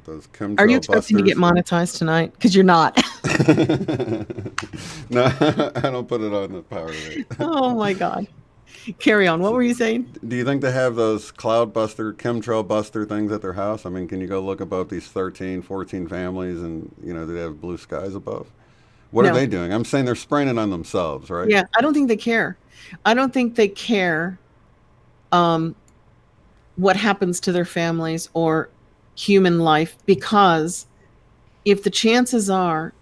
those chemtrail Are you expecting to get monetized tonight? Because you're not. No, I don't put it on the power rate. Oh my God. Carry on. What were you saying? Do you think they have those cloud buster, chemtrail buster things at their house? I mean, can you go look above these 13, 14 families and, do they have blue skies above? What are they doing? I'm saying they're spraying it on themselves, right? Yeah, I don't think they care. I don't think they care what happens to their families or human life, because if the chances are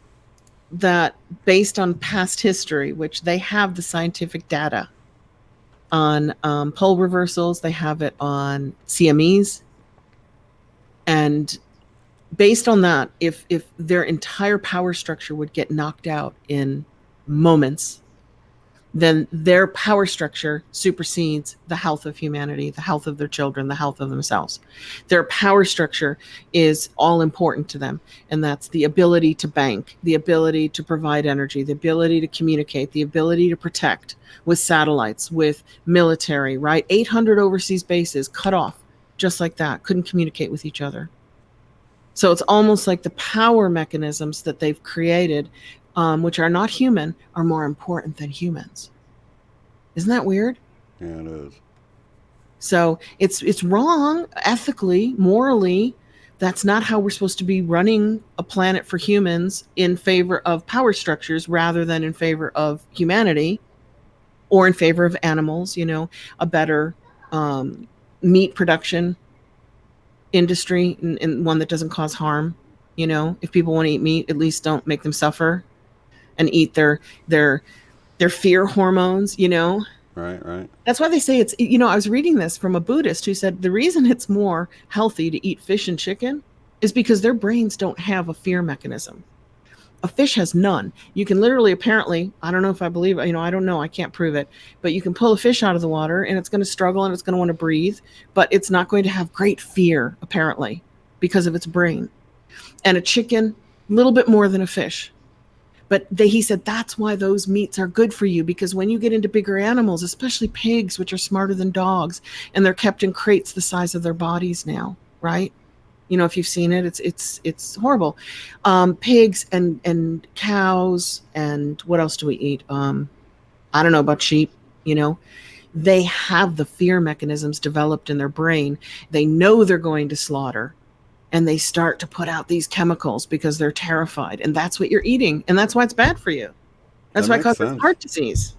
that, based on past history, which they have the scientific data on pole reversals, they have it on CMEs, and based on that, if their entire power structure would get knocked out in moments, then their power structure supersedes the health of humanity, the health of their children, the health of themselves. Their power structure is all important to them. And that's the ability to bank, the ability to provide energy, the ability to communicate, the ability to protect with satellites, with military, right? 800 overseas bases cut off just like that, couldn't communicate with each other. So it's almost like the power mechanisms that they've created, which are not human, are more important than humans. Isn't that weird? Yeah, it is. So it's wrong ethically, morally. That's not how we're supposed to be running a planet for humans, in favor of power structures rather than in favor of humanity, or in favor of animals, a better meat production industry, and one that doesn't cause harm. If people want to eat meat, at least don't make them suffer and eat their fear hormones. Right. That's why they say it's, I was reading this from a Buddhist who said the reason it's more healthy to eat fish and chicken is because their brains don't have a fear mechanism. A fish has none. You can literally, apparently, I don't know if I believe it, I don't know, I can't prove it, but you can pull a fish out of the water and it's going to struggle and it's going to want to breathe, but it's not going to have great fear, apparently, because of its brain. And a chicken, a little bit more than a fish. But he said that's why those meats are good for you, because when you get into bigger animals, especially pigs, which are smarter than dogs, and they're kept in crates the size of their bodies now, right? If you've seen it, it's horrible. Pigs and cows, and what else do we eat? I don't know about sheep. They have the fear mechanisms developed in their brain. They know they're going to slaughter, and they start to put out these chemicals because they're terrified, and that's what you're eating, and that's why it's bad for you. That's why it causes heart disease.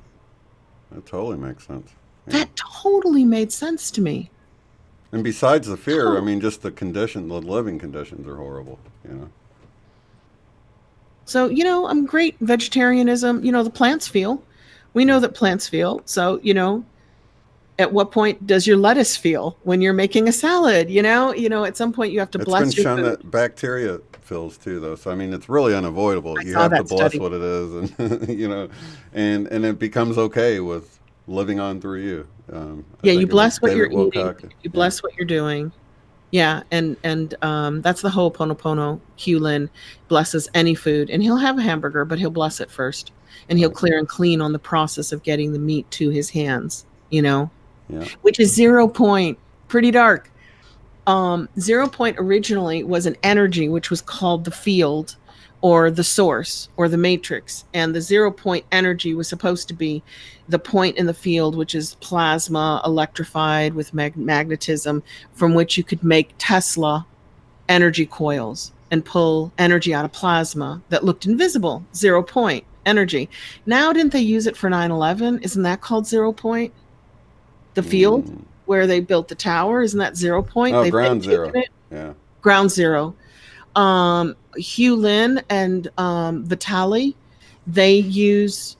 That totally makes sense. Yeah. That totally made sense to me. And besides the fear, just the living conditions are horrible, So, I'm great vegetarianism. The plants feel. We know that plants feel. So, at what point does your lettuce feel when you're making a salad? At some point you have to bless your food. It's been shown that bacteria feels too, though. So, it's really unavoidable. You have to bless what it is, and, and it becomes okay with living on through you. You bless what you're eating. You bless what you're doing. Yeah, and that's the Ho'oponopono. Lynne blesses any food, and he'll have a hamburger, but he'll bless it first, and he'll clear and clean on the process of getting the meat to his hands. Which is 0 point, pretty dark. 0 point originally was an energy which was called the field, or the source, or the matrix. And the 0 point energy was supposed to be the point in the field, which is plasma electrified with magnetism, from which you could make Tesla energy coils and pull energy out of plasma that looked invisible. 0 point energy. Now, didn't they use it for 9/11? Isn't that called 0 point? The field where they built the tower, isn't that 0 point? Oh, ground zero. Yeah. Ground zero. Lynne and Vitaly, they use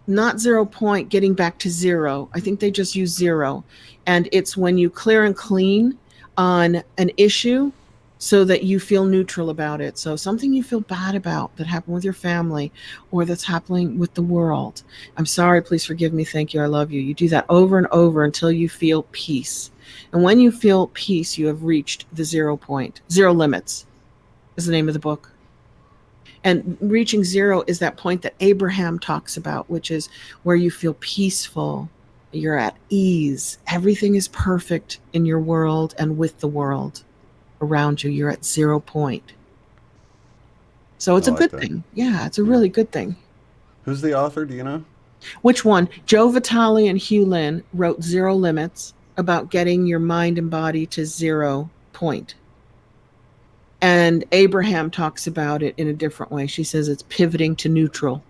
not 0 point, getting back to zero. I think they just use zero. And it's when you clear and clean on an issue so that you feel neutral about it. So something you feel bad about that happened with your family, or that's happening with the world. I'm sorry, please forgive me, thank you, I love you. You do that over and over until you feel peace. And when you feel peace, you have reached the 0 point. Zero limits is the name of the book. And reaching zero is that point that Abraham talks about, which is where you feel peaceful, you're at ease, everything is perfect in your world and with the world around you. You're at 0 point. So it's a good thing. Yeah, it's a really good thing. Who's the author? Do you know? Which one? Joe Vitale and Lynne wrote Zero Limits, about getting your mind and body to 0 point. And Abraham talks about it in a different way. She says it's pivoting to neutral.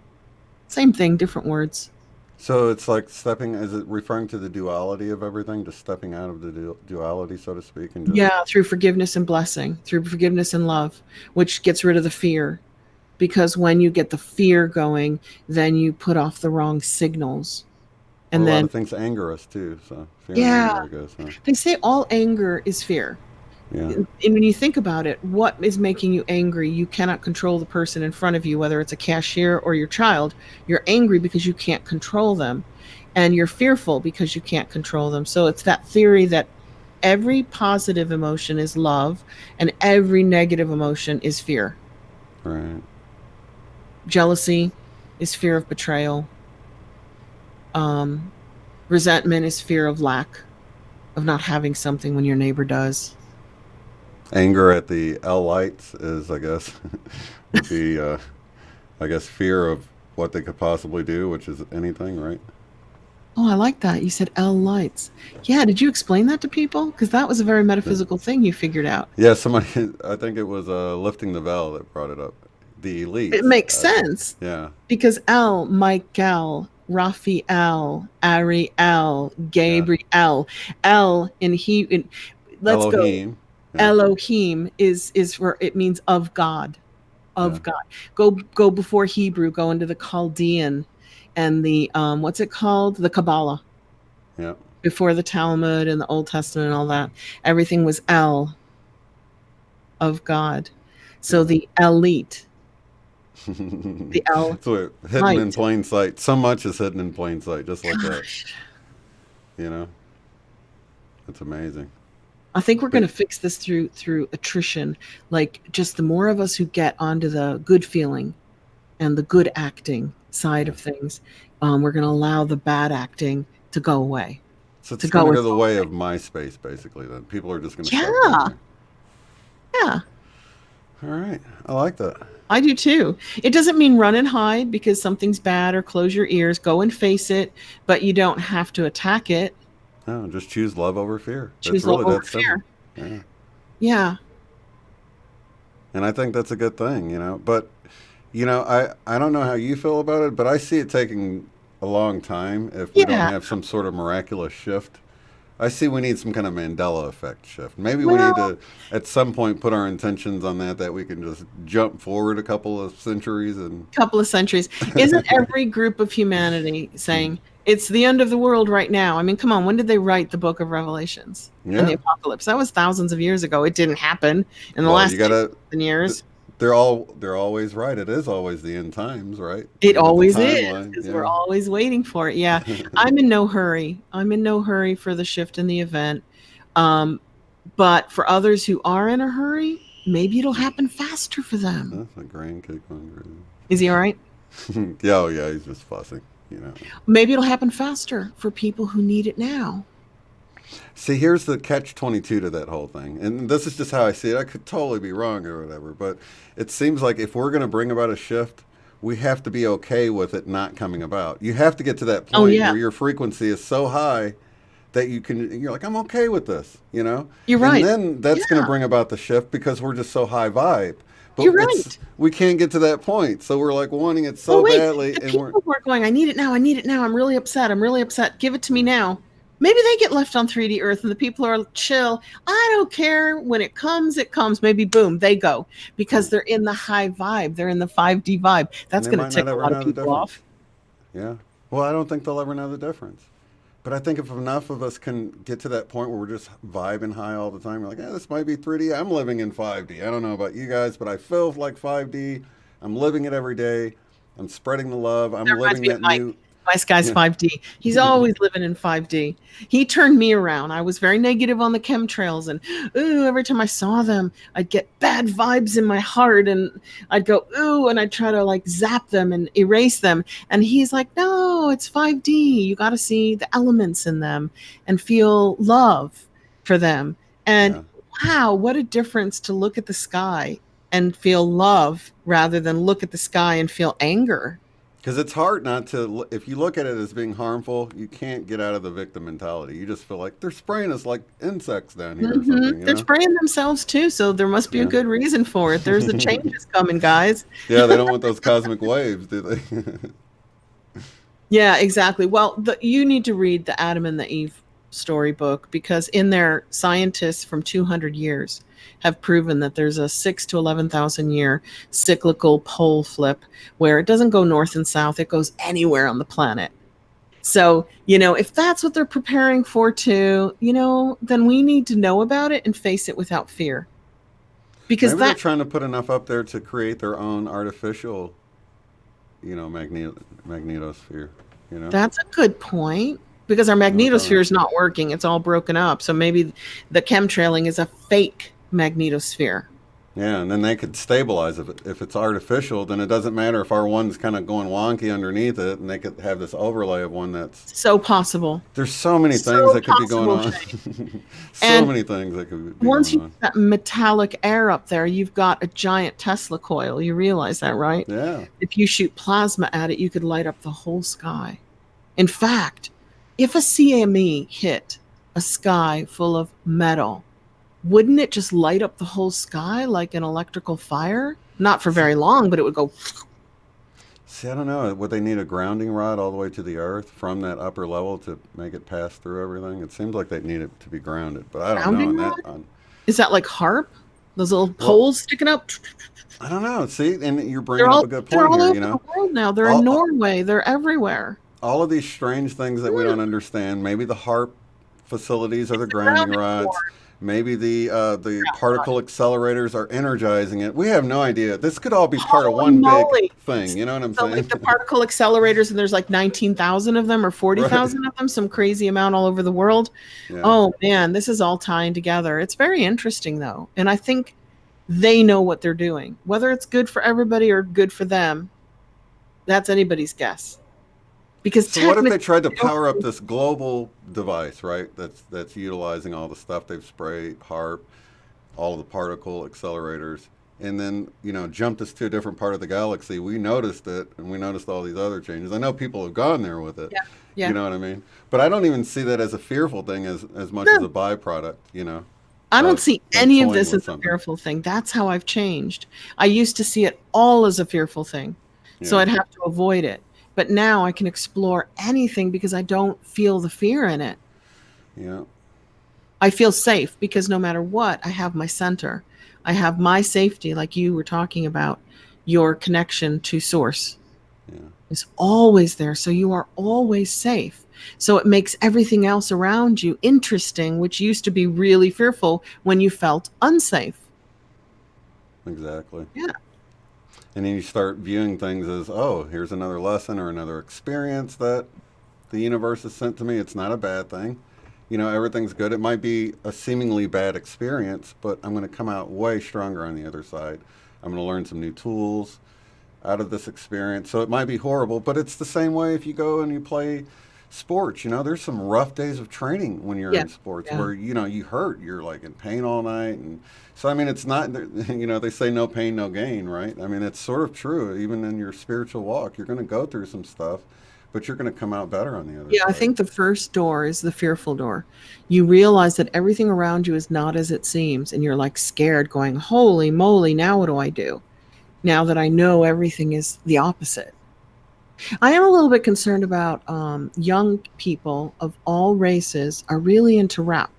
Same thing, different words. So it's like stepping, is it referring to the duality of everything, just stepping out of the duality, so to speak? And through forgiveness and blessing, through forgiveness and love, which gets rid of the fear. Because when you get the fear going, then you put off the wrong signals. And a then lot of things anger us too. So fear and anger goes, huh? They say all anger is fear. Yeah. And when you think about it, what is making you angry? You cannot control the person in front of you, whether it's a cashier or your child. You're angry because you can't control them. And you're fearful because you can't control them. So it's that theory that every positive emotion is love and every negative emotion is fear. Right. Jealousy is fear of betrayal. Um, Resentment is fear of lack, of not having something when your neighbor does. Anger at the L lights is, I guess, would be, I guess, fear of what they could possibly do, which is anything, right? Oh, I like that. You said L lights. Yeah, did you explain that to people? Because that was a very Yeah. metaphysical thing you figured out. Yeah, somebody, I think it was Lifting the Veil that brought it up. The It elites. makes sense Yeah, because L, Michael, Raphael, Ariel, yeah. Gabriel, L let's go. Elohim. Yeah, Elohim is for it means of God, yeah, of God. Go before Hebrew, go into the Chaldean and the what's it called? The Kabbalah. yeah. Before the Talmud and the Old Testament and all that. Everything was El of God. So Yeah. the elite, the El So hidden in light. plain sight. So much is hidden in plain sight, just like that. Gosh, You know, it's amazing. I think we're going But to fix this through attrition. Like just the more of us who get onto the good feeling and the good acting side yeah, of things, we're going to allow the bad acting to go away, so to it's going go to and go the fall way away. of MySpace, basically. Then people are just going to start going Yeah, there. yeah. All right, I like that. I do too. It doesn't mean run and hide because something's bad or close your ears. Go and face it, but you don't have to attack it. No, just choose love over fear. It's Choose love really over that simple. fear. Yeah, Yeah. and I think that's a good thing. But I don't know how you feel about it, but I see it taking a long time if we don't Yeah. have some sort of miraculous shift. I see we need some kind of Mandela Effect shift. Maybe we need Well, to, at some point, put our intentions on that we can just jump forward a couple of centuries and. couple of centuries. Isn't every group of humanity saying it's the end of the world right now? I mean, come on, when did they write the book of Revelations and the Yeah. apocalypse? That was thousands of years ago. It didn't happen in the Well, you last gotta. 2,000 years. They're always right. It is always the end times, right? It Look at the always is timeline. because we're Yeah. always waiting for it. Yeah. I'm in no hurry. I'm in no hurry for the shift in the event. Um, but for others who are in a hurry, maybe it'll happen faster for them. That's a grandkid going Is he all right? crazy. Yeah, oh yeah, he's just fussing. You know. Maybe it'll happen faster for people who need it now. See, here's the catch 22 to that whole thing. And this is just how I see it. I could totally be wrong or whatever, but it seems like if we're going to bring about a shift, we have to be okay with it not coming about. You have to get to that Oh, point yeah. where your frequency is so high that you're like, I'm okay with this. You're And right. then that's going to Yeah. bring about the shift because we're just so high vibe. But You're right. we can't get to that point. So we're like wanting it Well, so wait. badly The and we're people who are going, I need it now. I need it now. I'm really upset. I'm really upset. Give it to me now. Maybe they get left on 3D Earth and the people are chill. I don't care. When it comes, it comes. Maybe boom, they go because they're in the high vibe. They're in the 5D vibe. and That's they going might to not tick a ever lot of know the people difference. off. Yeah. Well, I don't think they'll ever know the difference. But I think if enough of us can get to that point where we're just vibing high all the time, we're like, yeah, this might be 3D. I'm living in 5D. I don't know about you guys, but I feel like 5D. I'm living it every day. I'm spreading the love. I'm That reminds living me of that Mike. new. My guy's Yeah. 5D. He's always living in 5D. He turned me around. I was very negative on the chemtrails, and ooh, every time I saw them, I'd get bad vibes in my heart, and I'd go ooh, and I'd try to like zap them and erase them. And he's like, "No, it's 5D. You got to see the elements in them and feel love for them." And Yeah. wow, what a difference to look at the sky and feel love rather than look at the sky and feel anger. Because it's hard not to, if you look at it as being harmful, you can't get out of the victim mentality. You just feel like they're spraying us like insects down here or something, They're spraying themselves too, so there must be a Yeah. good reason for it. There's the changes coming, guys. Yeah, they don't want those cosmic waves, do they? Yeah, exactly. Well, you need to read the Adam and the Eve storybook because in there, scientists from 200 years have proven that there's a 6 to 11,000 year cyclical pole flip where it doesn't go north and south; it goes anywhere on the planet. So, if that's what they're preparing for too, then we need to know about it and face it without fear. Because Maybe they're trying to put enough up there to create their own artificial, magnetosphere. that's a good point. Because our magnetosphere is not working. It's all broken up. So maybe the chemtrailing is a fake magnetosphere. Yeah, and then they could stabilize it. If it's artificial, then it doesn't matter if our one's kind of going wonky underneath it, and they could have this overlay of one that's so possible. There's so many things that could be going on. So many things that could be once going you put that metallic air up there, you've got a giant Tesla coil. You realize that, right? Yeah. If you shoot plasma at it, you could light up the whole sky. In fact, if a CME hit a sky full of metal, wouldn't it just light up the whole sky like an electrical fire? Not for very long, but it would go. See, I don't know. Would they need a grounding rod all the way to the earth from that upper level to make it pass through everything? It seems like they'd need it to be grounded, but I don't know. Is that like HARP? Those little poles sticking up? I don't know. See, and you're bringing up a good point here. They're all over the world now. They're in Norway. They're everywhere. All of these strange things that we don't understand. Maybe the HARP facilities are the grounding rods. Maybe the particle accelerators are energizing it. We have no idea. This could all be part of one big thing. You know what I'm saying? Like the particle accelerators, and there's like 19,000 of them or 40,000 of them, some crazy amount all over the world. Yeah. Oh, man, this is all tying together. It's very interesting, though. And I think they know what they're doing. Whether it's good for everybody or good for them, that's anybody's guess. Because so what if they tried to power up this global device, right? That's utilizing all the stuff they've sprayed, HARP, all the particle accelerators, and then jumped us to a different part of the galaxy. We noticed it, and we noticed all these other changes. I know people have gone there with it. Yeah. You know what I mean? But I don't even see that as a fearful thing as much as a byproduct. I don't see any of this as a fearful thing. That's how I've changed. I used to see it all as a fearful thing, so I'd have to avoid it. But now I can explore anything because I don't feel the fear in it. Yeah. I feel safe because no matter what, I have my center. I have my safety, like you were talking about, your connection to source is always there. So you are always safe. So it makes everything else around you interesting, which used to be really fearful when you felt unsafe. Exactly. Yeah. And then you start viewing things as, oh, here's another lesson or another experience that the universe has sent to me. It's not a bad thing. Everything's good. It might be a seemingly bad experience, but I'm going to come out way stronger on the other side. I'm going to learn some new tools out of this experience. So it might be horrible, but it's the same way if you go and you play sports. There's some rough days of training when you're in sports where, you hurt. You're like in pain all night. And so, I mean, it's not, they say no pain, no gain, right? I mean, it's sort of true. Even in your spiritual walk, you're going to go through some stuff, but you're going to come out better on the other side. I think the first door is the fearful door. You realize that everything around you is not as it seems. And you're like scared going, holy moly, now what do I do? Now that I know everything is the opposite. I am a little bit concerned about young people of all races are really into rap.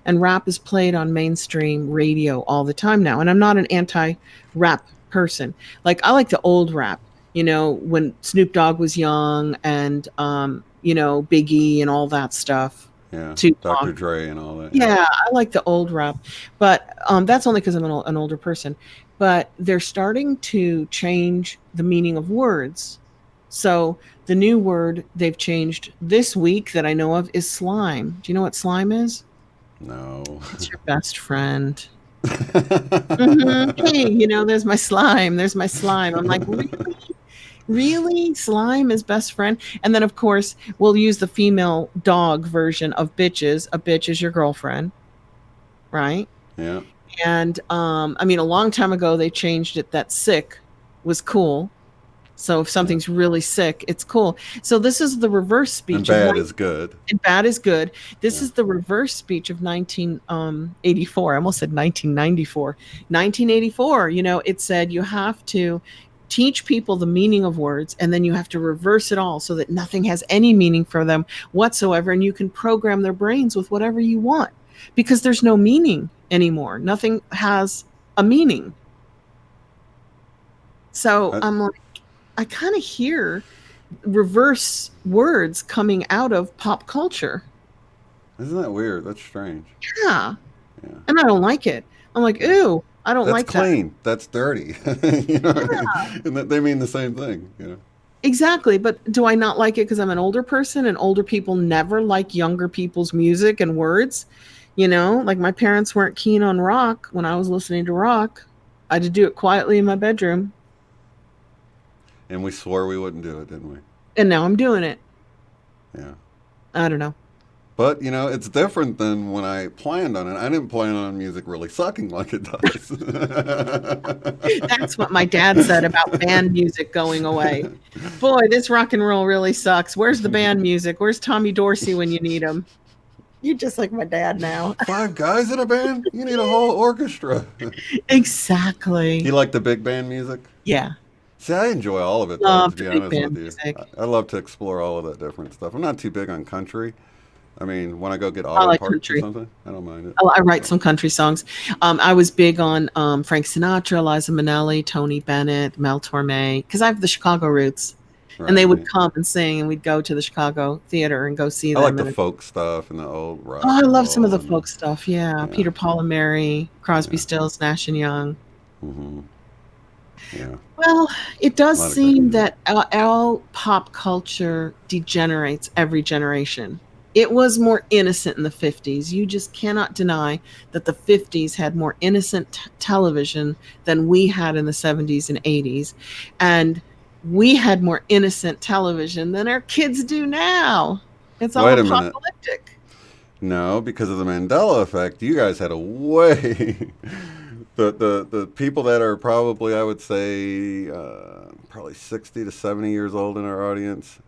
And rap is played on mainstream radio all the time now. And I'm not an anti-rap person. Like, I like the old rap, when Snoop Dogg was young and, Biggie and all that stuff. Yeah, Dr. Dre and all that. Yeah, I like the old rap. But that's only because I'm an older person. But they're starting to change the meaning of words. So the new word they've changed this week that I know of is slime. Do you know what slime is? No. It's your best friend. Mm-hmm. Hey, there's my slime. There's my slime. I'm like, really? Really? Slime is best friend? And then, of course, we'll use the female dog version of bitches. A bitch is your girlfriend. Right? Yeah. And, a long time ago, they changed it that sick was cool. So if something's really sick, it's cool. So this is the reverse speech. And bad is good. And bad is good. This is the reverse speech of 1984. I almost said 1994. 1984, it said you have to teach people the meaning of words, and then you have to reverse it all so that nothing has any meaning for them whatsoever. And you can program their brains with whatever you want because there's no meaning anymore. Nothing has a meaning. So I'm like, I kind of hear reverse words coming out of pop culture. Isn't that weird? That's strange. Yeah. Yeah. And I don't like it. I'm like, ooh, I don't That's like that. clean. That's dirty. You know what I mean? And they mean the same thing. You know. Exactly. But do I not like it because I'm an older person and older people never like younger people's music and words? You know, like my parents weren't keen on rock when I was listening to rock. I had to do it quietly in my bedroom. And we swore we wouldn't do it, didn't we? And now I'm doing it. Yeah. I don't know. But, you know, it's different than when I planned on it. I didn't plan on music really sucking like it does. That's what my dad said about band music going away. Boy, this rock and roll really sucks. Where's the band music? Where's Tommy Dorsey when you need him? You're just like my dad now. 5 guys in a band? You need a whole orchestra. Exactly. You like the big band music? Yeah. See, I enjoy all of it, though, Love to be the big honest band with you. music. I love to explore all of that different stuff. I'm not too big on country. I mean, when I go get I auto like parts or country. something, I don't mind it. I write So, some country songs. I was big on Frank Sinatra, Liza Minnelli, Tony Bennett, Mel Torme, because I have the Chicago roots. And they would right. come and sing, and we'd go to the Chicago theater and go see I like them. the And folk stuff and the old oh, rock I and love some of the roll and folk stuff. Yeah, yeah, Peter, Paul, and Mary, Crosby, yeah, Stills, Nash and Young. hmm yeah. Well, it A does lot of great seem music. that our pop culture degenerates every generation. It was more innocent in the 50s. You just cannot deny that the 50s had more innocent television than we had in the 70s and 80s. And we had more innocent television than our kids do now. It's all Wait a minute. apocalyptic. No, because of the Mandela Effect, you guys had a way. The people that are probably, I would say, probably 60 to 70 years old in our audience,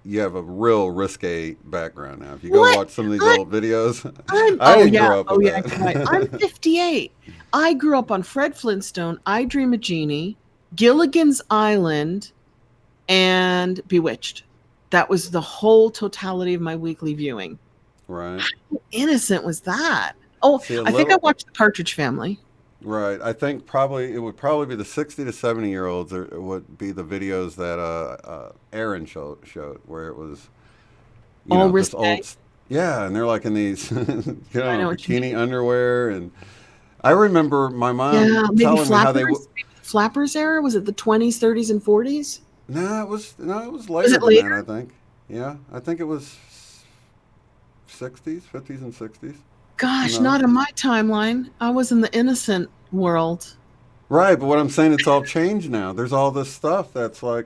you have a real risque background now. If you go What? watch some of these I old videos, I'm I didn't grow up with you're right. I'm that. 58. I grew up on Fred Flintstone, I Dream of Jeannie, Gilligan's Island, and Bewitched. That was the whole totality of my weekly viewing. Right. How innocent was that? Oh, See, a I think I little. watched The Partridge Family. Right. I think probably it would probably be the 60 to 70-year-olds or would be the videos that Aaron showed where it was, All this old, risque. yeah, and they're like in these, I know what you bikini mean. underwear. And I remember my mom Yeah, maybe telling me how Flappers. Maybe the Flappers era. Was it the 20s, 30s, and 40s? no, it was Was later it than that, later? I think. Yeah, I think it was 60s, 50s and 60s. Who Gosh, knows? not in my timeline. I was in the innocent world. Right, but what I'm saying, it's all changed now. There's all this stuff that's like,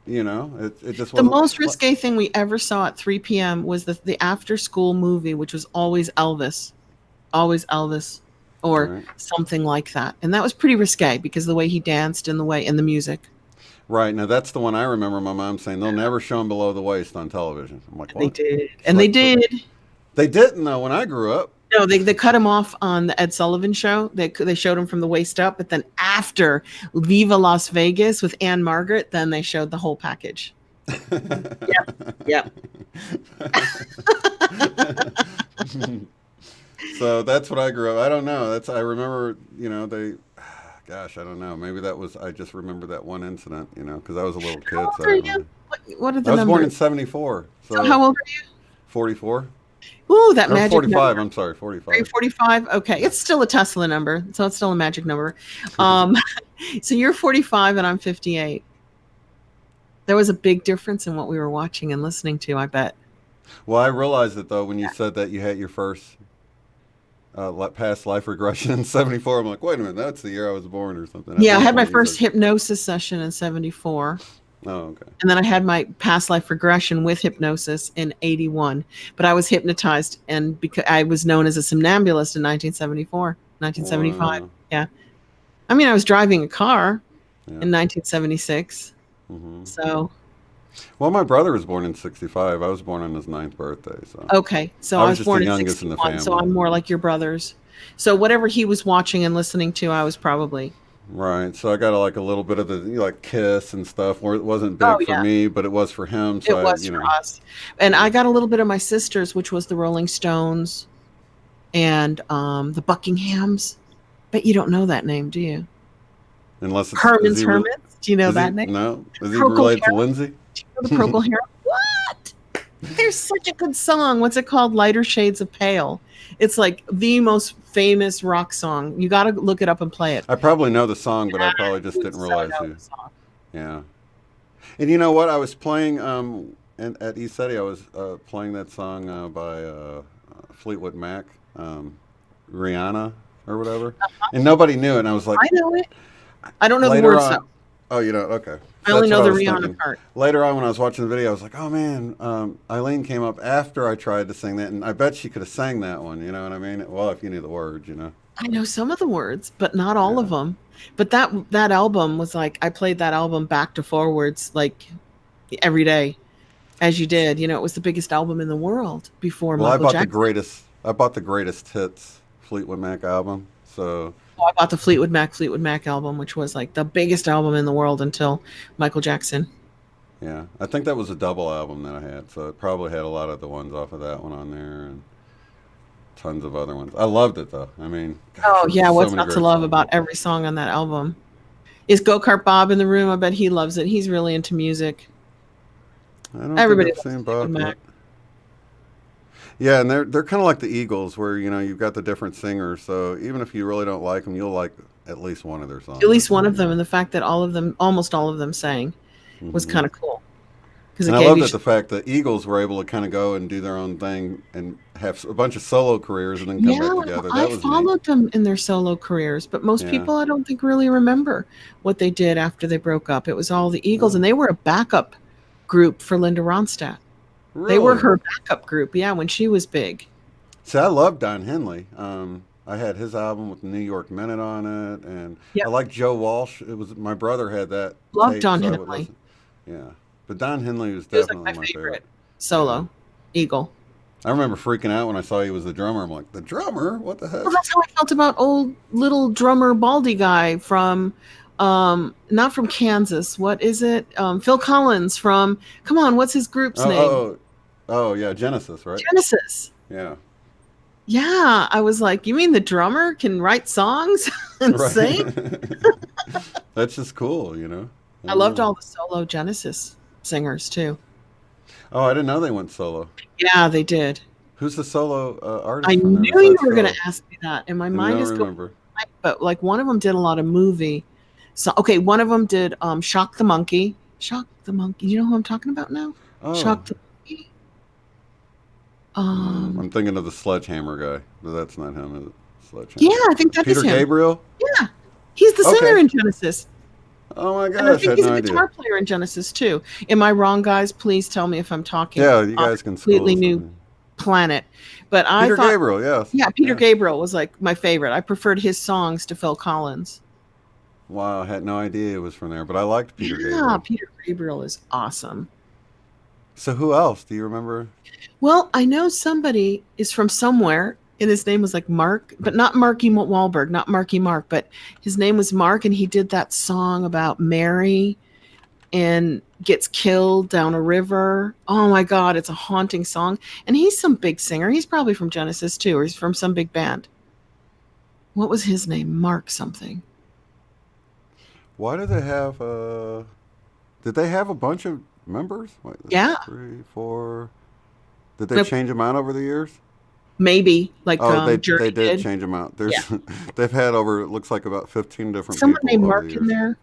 it just The wasn't. most risque thing we ever saw at 3 p.m. was the after school movie, which was always Elvis, or Right. something like that. And that was pretty risque because the way he danced and the music. Right. Now that's the one I remember my mom saying they'll never show them below the waist on television. I'm like, And they what? did. She's And they like, but did. they didn't though when I grew up. No, they cut him off on the Ed Sullivan show. They showed him from the waist up, but then after Viva Las Vegas with Anne Margaret, then they showed the whole package. Yep. Yep. So that's what I grew up. I don't know. I remember, gosh, I don't know. Maybe I just remember that one incident, because I was a little How kid, old so I are didn't you? really. What are I the was born in numbers? '74, So so how old are you? 44 Ooh, that or magic 45. number. I'm sorry, Are you 45. 45? Okay. It's still a Tesla number, so it's still a magic number. Um, so you're 45 and I'm 58. There was a big difference in what we were watching and listening to, I bet. Well, I realized it though when you said that you had your first past life regression in '74. I'm like, wait a minute, that's the year I was born or something. At Yeah, I one had my point, you first said, hypnosis session in 74. oh, okay. And then I had my past life regression with hypnosis in 81. But I was hypnotized and because I was known as a somnambulist in 1974, 1975. Wow. Yeah. I mean, I was driving a car Yeah. in 1976. hmm So, Well, my brother was born in '65. I was born on his ninth birthday, so okay. So I I was was just the born in youngest in the 61. So family. I'm more like your brothers. So whatever he was watching and listening to, I was probably. Right. So I got like a little bit of the like Kiss and stuff where it wasn't Oh, big for yeah. me, but it was for him. So It was for us. And yeah. I got a little bit of my sister's, which was the Rolling Stones and the Buckinghams. But you don't know that name, do you? Unless is Herman's he Hermits. Do you know is he that name? no is he Procol related to Harum. Lindsay? the Procol Harum. What? There's such a good song. What's it called? Lighter Shades of Pale. It's like the most famous rock song. You got to look it up and play it. I probably know the song, but I probably just didn't realize who. Yeah. And you know what? I was playing at ECETI. I was playing that song by Fleetwood Mac, Rihanna or whatever, and nobody knew it. And I was like, I know it. I don't know the words though. Oh, you know, okay. I only know the Rihanna part. Later on, when I was watching the video, I was like, oh man, Eileen came up after I tried to sing that, and I bet she could have sang that one. You know what I mean? Well, if you knew the words, you know. I know some of the words, but not all of them. But that album was like, I played that album back to forwards like every day, as you did. You know, it was the biggest album in the world before Michael Jackson. I bought the greatest hits Fleetwood Mac album. So I bought the Fleetwood Mac album, which was like the biggest album in the world until Michael Jackson. Yeah, I think that was a double album that I had, so it probably had a lot of the ones off of that one on there and tons of other ones. I loved it though. I mean, gosh, what's not to love about every song on that album? Is Go-Kart Bob in the room? I bet he loves it. He's really into music. I don't think I've seen Bob yet. Yeah, and they're kind of like the Eagles, where you know you've got the different singers. So even if you really don't like them, you'll like at least one of their songs. At least one of them, and the fact that almost all of them sang, was kind of cool. And I love that the fact that Eagles were able to kind of go and do their own thing and have a bunch of solo careers and then come back together. I followed them in their solo careers, but most people I don't think really remember what they did after they broke up. It was all the Eagles, and they were a backup group for Linda Ronstadt. Really? They were her backup group, when she was big. See, I love Don Henley. I had his album with the New York Minute on it, and I like Joe Walsh. It was my brother had that. Love Don Henley. Yeah. But Don Henley was definitely like my favorite solo Eagle. I remember freaking out when I saw he was the drummer. I'm like, the drummer? What the heck? Well, that's how I felt about old little drummer baldy guy from, not from Kansas. What is it? Phil Collins from, come on, what's his group's name? Oh, yeah, Genesis, right? Genesis. Yeah. Yeah, I was like, you mean the drummer can write songs and sing? That's just cool, you know? I loved all the solo Genesis singers too. Oh, I didn't know they went solo. Yeah, they did. Who's the solo artist? I knew you were going to ask me that, and my mind is going. But like one of them did a lot of movie. So one of them did Shock the Monkey. Shock the Monkey. You know who I'm talking about now? Oh. Shock the Monkey. I'm thinking of the Sledgehammer guy, but that's not him, is it? Sledgehammer. Yeah, I think that is him. Peter Gabriel? Yeah, he's the singer in Genesis. Oh my gosh, and I think he's a guitar player in Genesis too. Am I wrong, guys? Please tell me if I'm talking. Yeah, you guys can completely new planet. But I thought Gabriel, yes. Yeah, Peter Gabriel was like my favorite. I preferred his songs to Phil Collins. Wow, I had no idea it was from there, but I liked Peter Gabriel. Yeah, Peter Gabriel is awesome. So who else? Do you remember? Well, I know somebody is from somewhere, and his name was like Mark, but not Marky Wahlberg, not Marky Mark, but his name was Mark, and he did that song about Mary and gets killed down a river. Oh my God, it's a haunting song. And he's some big singer. He's probably from Genesis too, or he's from some big band. What was his name? Mark something. Why do they have did they have a bunch of members? Wait, 3, 4. Did they change them out over the years? Maybe, like they did change them out. There's they've had over, it looks like about 15 different someone people. Named Mark in there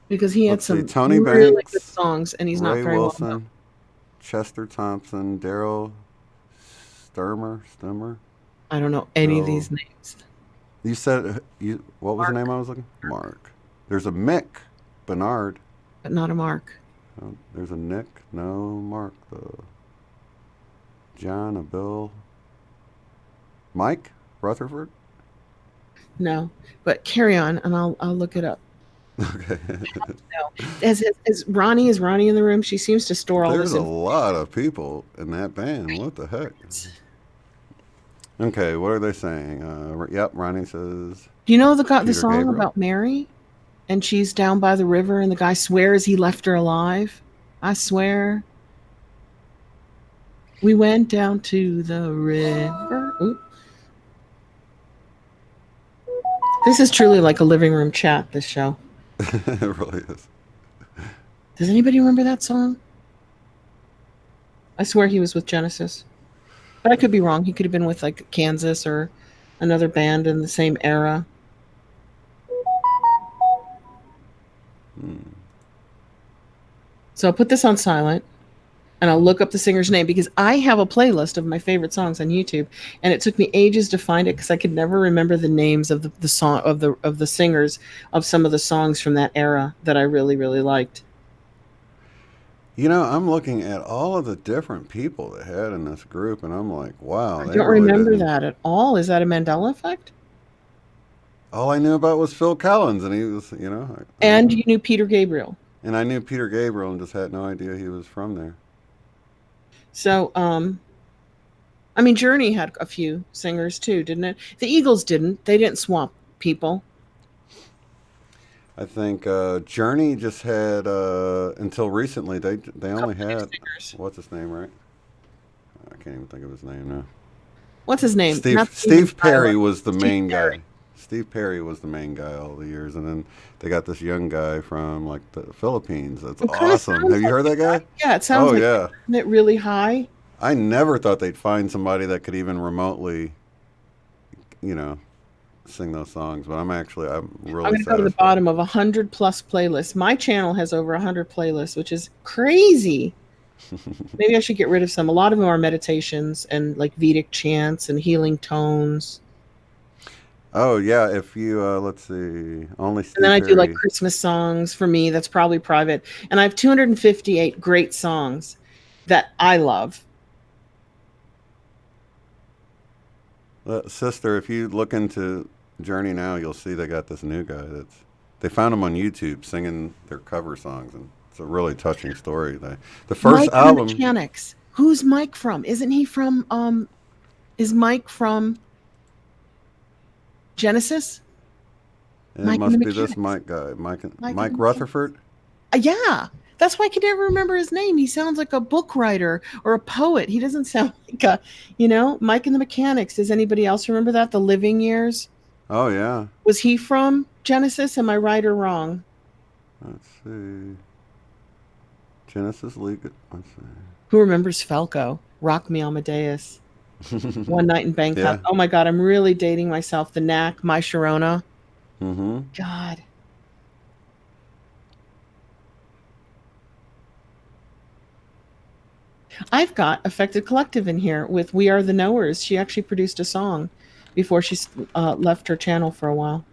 because he had some Tony really Banks, good songs, and he's Ray not very Wilson, well. Chester Thompson, Daryl Stummer. I don't know any of these names. You said what was the name I was looking? Mark. There's a Mick Bernard, but not a Mark. There's a Nick. No Mark. John, a Bill. Mike Rutherford? No, but carry on, and I'll look it up. Okay. No. Is Ronnie in the room? She seems to store all this. There's a lot of people in that band. What the heck? Okay, what are they saying? Yep, Ronnie says. Do you know the song about Mary? And she's down by the river, and the guy swears he left her alive. I swear. We went down to the river. Ooh. This is truly like a living room chat, this show. It really is. Does anybody remember that song? I swear he was with Genesis. But I could be wrong. He could have been with like Kansas or another band in the same era. Hmm. So I'll put this on silent and I'll look up the singer's name because I have a playlist of my favorite songs on YouTube, and it took me ages to find it because I could never remember the names of the song of the singers of some of the songs from that era that I really really liked. You know, I'm looking at all of the different people they had in this group, and I'm like, wow, I they don't really remember didn't. that at all. Is that a Mandela effect? All I knew about was Phil Collins, and he was, And you knew Peter Gabriel. and I knew Peter Gabriel, and just had no idea he was from there. So I mean, Journey had a few singers too, didn't it? The Eagles didn't. They didn't swamp people. I think Journey just had until recently they A only couple new had singers. what's his name, right? I can't even think of his name now. What's his name? Steve Not Steven Steve Tyler. Perry was the Steve main Perry. guy. Steve Perry was the main guy all the years, and then they got this young guy from like the Philippines. That's It kind of awesome. sounds Have you like heard it, that right? guy? Yeah, it sounds Oh like yeah. isn't it really high? I never thought they'd find somebody that could even remotely, you know, sing those songs. But I'm I'm really going to go to the satisfied. bottom of 100+ playlists. My channel has over 100 playlists, which is crazy. Maybe I should get rid of some. A lot of them are meditations and like Vedic chants and healing tones. Oh yeah, if you let's see, only And then Steve I do like Perry. Christmas songs for me. That's probably private. And I have 258 great songs that I love. Sister, if you look into Journey now, you'll see they got this new guy that's they found him on YouTube singing their cover songs, and it's a really touching story. The first Mike and the album, Mechanics. Who's Mike from? Isn't he from is Mike from Genesis? it Mike and the must be this Mechanics. Mike guy, Mike and Mike the Mechanics. Rutherford. Yeah. That's why I can never remember his name. He sounds like a book writer or a poet. He doesn't sound like Mike and the Mechanics. Does anybody else remember that? The Living Years? Oh yeah, Was he from Genesis? Am I right or wrong? let's see, Genesis League. Let's Who remembers Falco? Rock Me Amadeus. see. One Night in Bangkok. Yeah. Oh my God, I'm really dating myself. The Knack, My Sharona. Mm-hmm. God. I've got Affected Collective in here with We Are the Knowers. She actually produced a song before she left her channel for a while.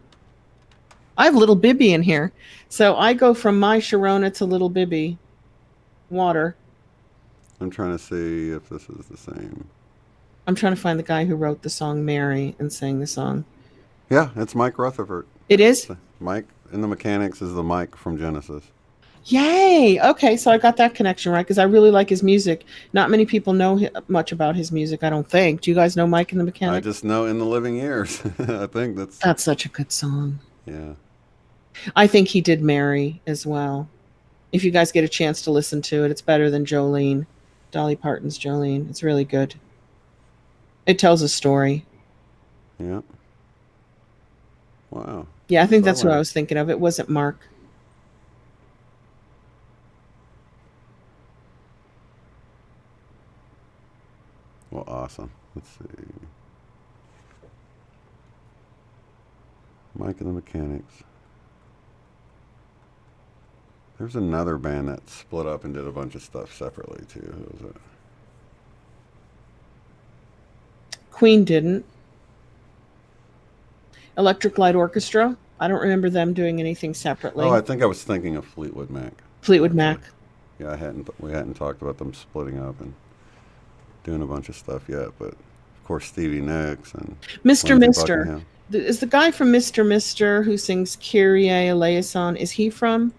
I have Little Bibby in here. So I go from My Sharona to Little Bibby. Water. I'm trying to see if this is the same. I'm trying to find the guy who wrote the song Mary and sang the song. Yeah, it's Mike Rutherford. It is? Mike in the Mechanics is the Mike from Genesis. Yay! Okay, so I got that connection right because I really like his music. Not many people know much about his music, I don't think. Do you guys know Mike and the I Mechanics? just know In the Living Years. I think that's That's such a good song. yeah. I think he did Mary as well. If you guys get a chance to listen to it, it's better than Jolene. Dolly Parton's Jolene. It's really good. It tells a story. Yeah. Wow. Yeah, I think So I that's what I learned. was thinking of. It wasn't Mark. Well, awesome. Let's see. Mike and the Mechanics. There's another band that split up and did a bunch of stuff separately too. Who was it? Queen didn't. Electric Light Orchestra. I don't remember them doing anything Oh, I separately. think I was thinking of Fleetwood Mac. Fleetwood Actually, Mac. yeah, we hadn't talked about them splitting up and doing a bunch of stuff yet, but of course Stevie Nicks and Mr. Lindsey Mister. Buckingham. Is the guy from Mr. Mister who sings Kyrie eleison, is he from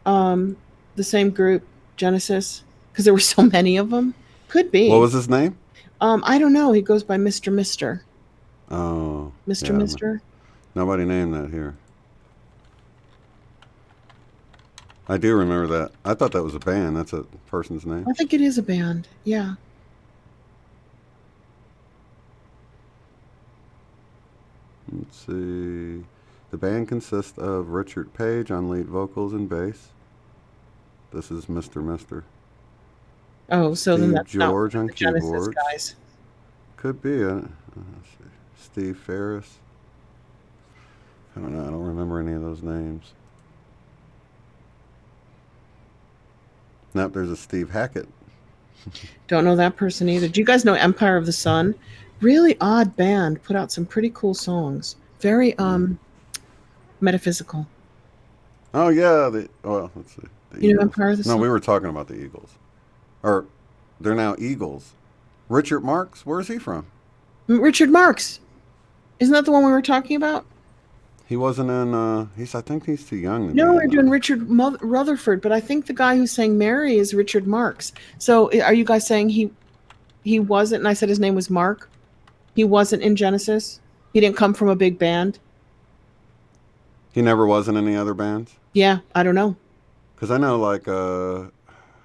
um, the same group, Genesis? Because there were so many of them. Could What be. was his name? I don't know. He goes by Mr. Mister. Oh, Mr. yeah, Mister. nobody named that here. I do remember that. I thought that was a band. That's a person's name. I think it is a band. Yeah. Let's see. The band consists of Richard Page on lead vocals and bass. This is Mr. Mister. Oh, so then Steve that's not one George of on the Genesis keyboards. guys. Could be. Let's see. Steve Ferris. I don't know. I don't remember any of those names. Nope, there's a Steve Hackett. Don't know that person either. Do you guys know Empire of the Sun? Really odd band. Put out some pretty cool songs. Very metaphysical. Oh yeah, well, let's see. The You know Eagles. Empire of the No, Sun? we were talking about the Eagles. Or they're now Eagles. Richard Marx, where's he from? Richard Marx. Isn't that the one we were talking about? He wasn't in I think he's too young to be No, we're in doing Richard Rutherford, but I think the guy who's saying Mary is Richard Marx. So are you guys saying he wasn't, and I said his name was Mark? He wasn't in Genesis? He didn't come from a big band? He never was in any other bands? Yeah, I don't know. Because I know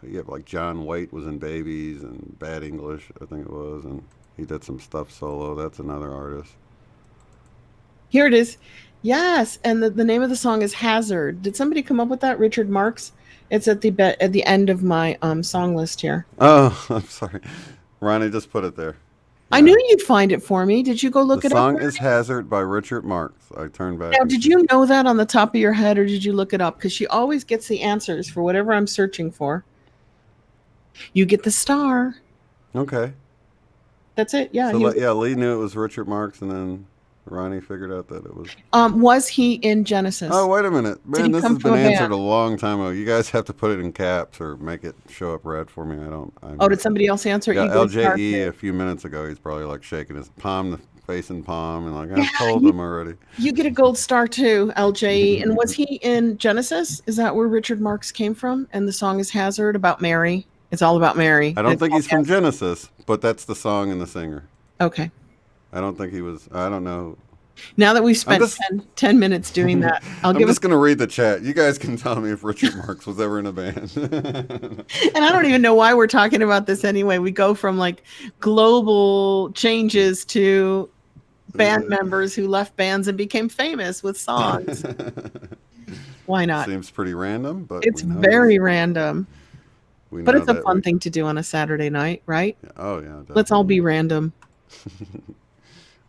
you have like John Waite was in Babies and Bad English, I think it was, and he did some stuff solo. That's another artist. Here it is. Yes, and the name of the song is Hazard. Did somebody come up with that? Richard Marx? It's at the end of my song list here. Oh, I'm sorry. Ronnie just put it there. I knew you'd find it for me. Did you go look The it up? song is Hazard by Richard Marx. I turned back. Now, did you know that on the top of your head, or did you look it up? Because she always gets the answers for whatever I'm searching for. You get the star. Okay. That's it. Yeah. So, Lee knew it was Richard Marx, and then Ronnie figured out that it was. Was he in Genesis? Oh, wait a minute. Man, this has come from been a answered band? a long time ago. You guys have to put it in caps or make it show up red for me. Oh, did somebody else answer it? Yeah, You go star LJE too. a few minutes ago, he's probably like shaking his palm, the face and palm, and like, I told him already. You get a gold star too, LJE. And was he in Genesis? Is that where Richard Marx came from? And the song is Hazard about Mary. It's all about Mary. I don't think he's from Genesis, but that's the song and the singer. Okay. I don't think he was. I don't know. Now that we've spent 10 minutes doing that, I'm just going to read the chat. You guys can tell me if Richard Marx was ever in a band. And I don't even know why we're talking about this anyway. We go from like global changes to band members who left bands and became famous with songs. Why not? Seems pretty random, but it's very random. But it's a fun thing to do on a Saturday night, right? Oh, yeah. Definitely. Let's all be random.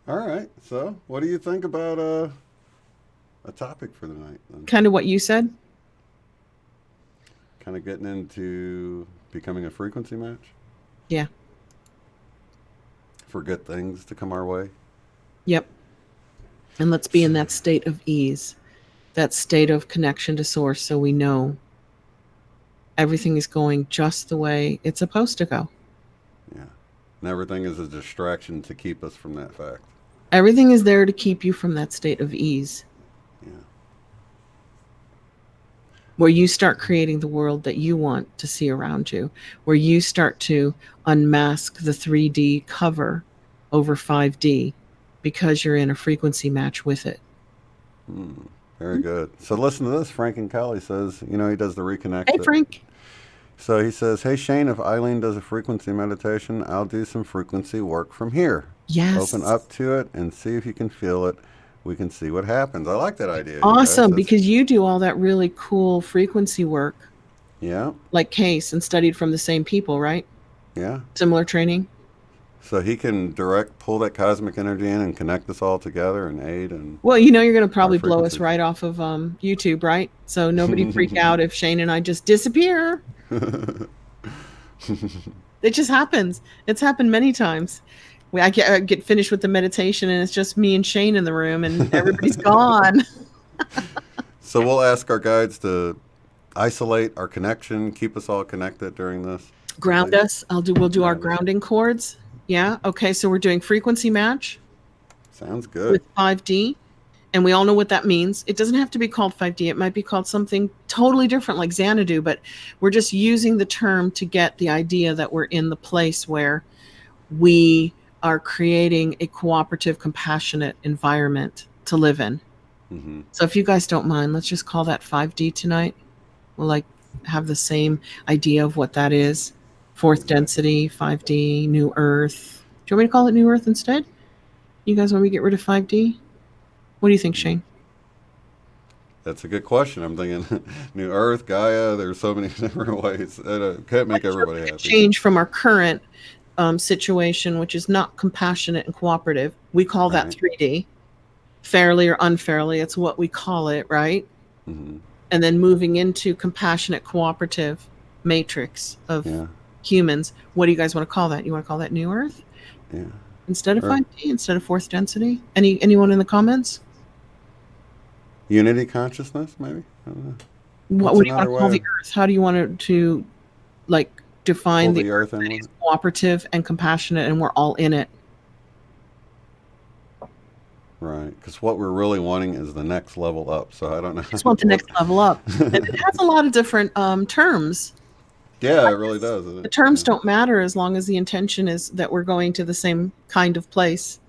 All right. So, what do you think about a topic for the night? Then? Kind of what you said? Kind of getting into becoming a frequency match? Yeah. For good things to come our way? Yep. And let's be in that state of ease, that state of connection to source, so we know everything is going just the way it's supposed to go. Yeah. And everything is a distraction to keep us from that fact. Everything is there to keep you from that state of ease. Yeah. Where you start creating the world that you want to see around you, where you start to unmask the 3D cover over 5D because you're in a frequency match with it. Very good. So listen to this. Frank and Callie says, he does the reconnect. Hey, Frank. So he says, hey, Shane, if Eileen does a frequency meditation, I'll do some frequency work from here. Yes. Open up to it and see if you can feel it. We can see what happens. I like that idea. Awesome, because you do all that really cool frequency work. Yeah. Like Case, and studied from the same people, right? Yeah. Similar training. So he can pull that cosmic energy in and connect us all together and aid. And well, you're going to probably blow us right off of YouTube, right? So nobody freak out if Shane and I just disappear. It just happens. It's happened many times. I get finished with the meditation and it's just me and Shane in the room and everybody's gone. So we'll ask our guides to isolate our connection, keep us all connected during this. Ground us. We'll do our grounding chords. Yeah. Okay. So we're doing frequency match. Sounds good. With 5D. And we all know what that means. It doesn't have to be called 5D. It might be called something totally different like Xanadu, but we're just using the term to get the idea that we're in the place where we are creating a cooperative, compassionate environment to live in. Mm-hmm. So if you guys don't mind, let's just call that 5D tonight. We'll have the same idea of what that is. Fourth density, 5D, New Earth. Do you want me to call it New Earth instead? You guys want me to get rid of 5D? What do you think, Shane? That's a good question. I'm thinking New Earth, Gaia. There's so many different ways. It can't make everybody happy. Change from our current situation, which is not compassionate and cooperative. We call that Right. 3D. Fairly or unfairly, it's what we call it, right? Mm-hmm. And then moving into compassionate cooperative matrix of humans. What do you guys want to call that? You want to call that New Earth? Yeah. Instead of 5D, instead of fourth density? Anyone in the comments? Unity consciousness, maybe? I don't know. What do you want to call the Earth? How do you want it to, like, define the Earth that is cooperative and compassionate and we're all in it? Right, because what we're really wanting is the next level up. So I don't know. I just want the next level up. And it has a lot of different terms. Yeah, it really does. The terms don't matter as long as the intention is that we're going to the same kind of place.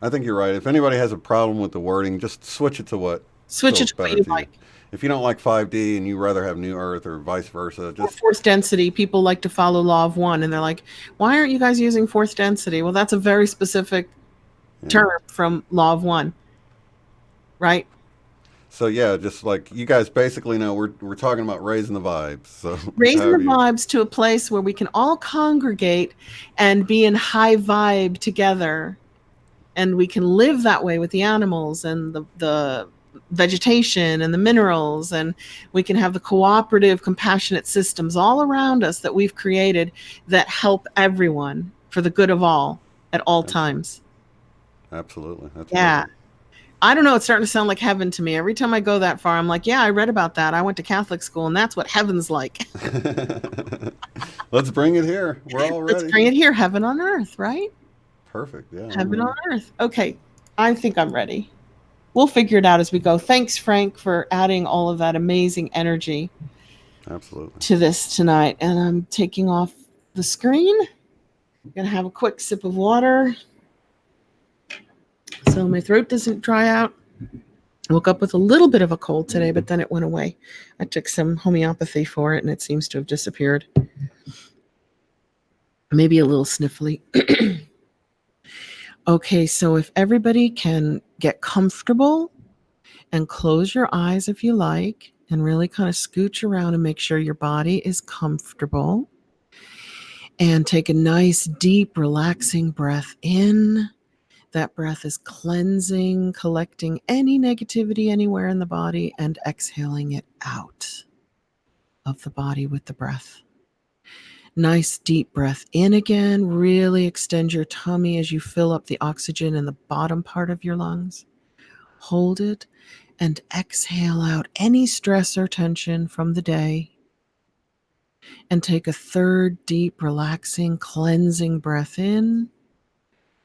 I think you're right. If anybody has a problem with the wording, just switch it to what you like. If you don't like 5D and you rather have New Earth or vice versa, just fourth density. People like to follow law of one, and they're like, "Why aren't you guys using fourth density?" Well, that's a very specific term from law of one, right? So yeah, just like you guys basically know, we're talking about raising the vibes. So raising the vibes to a place where we can all congregate and be in high vibe together, and we can live that way with the animals and the vegetation and the minerals, and we can have the cooperative, compassionate systems all around us that we've created that help everyone for the good of all at all times. Absolutely. That's perfect. I don't know. It's starting to sound like heaven to me. Every time I go that far, I'm like, yeah, I read about that. I went to Catholic school, and that's what heaven's like. Let's bring it here. We're all ready. Let's bring it here. Heaven on earth, right? Perfect. Yeah. Heaven on earth. Okay. I think I'm ready. We'll figure it out as we go. Thanks, Frank, for adding all of that amazing energy to this tonight. And I'm taking off the screen. I'm going to have a quick sip of water so my throat doesn't dry out. I woke up with a little bit of a cold today, but then it went away. I took some homeopathy for it, and it seems to have disappeared. Maybe a little sniffly. Okay, so if everybody can get comfortable and close your eyes if you like, and really kind of scooch around and make sure your body is comfortable. And take a nice, deep, relaxing breath in. That breath is cleansing, collecting any negativity anywhere in the body, and exhaling it out of the body with the breath. Nice deep breath in again. Really extend your tummy as you fill up the oxygen in the bottom part of your lungs. Hold it and exhale out any stress or tension from the day. And take a third deep, relaxing, cleansing breath in.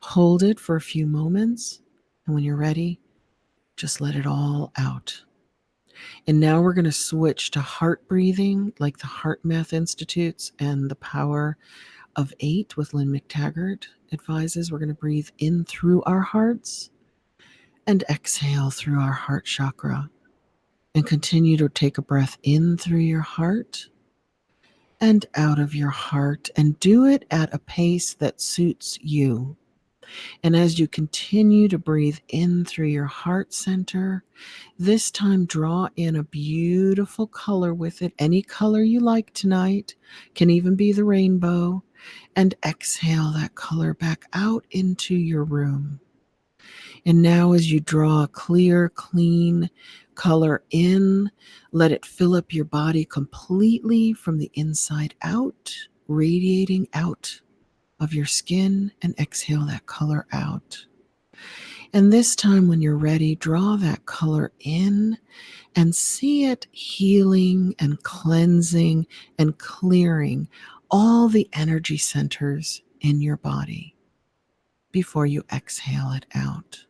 Hold it for a few moments. And when you're ready, just let it all out. And now we're going to switch to heart breathing, like the Heart Math Institutes and the Power of 8 with Lynne McTaggart advises. We're going to breathe in through our hearts and exhale through our heart chakra. And continue to take a breath in through your heart and out of your heart. And do it at a pace that suits you. And as you continue to breathe in through your heart center, this time draw in a beautiful color with it. Any color you like tonight, can even be the rainbow, and exhale that color back out into your room. And now as you draw a clear, clean color in, let it fill up your body completely from the inside out, radiating out of your skin, and exhale that color out. And this time when you're ready, draw that color in and see it healing and cleansing and clearing all the energy centers in your body before you exhale it out.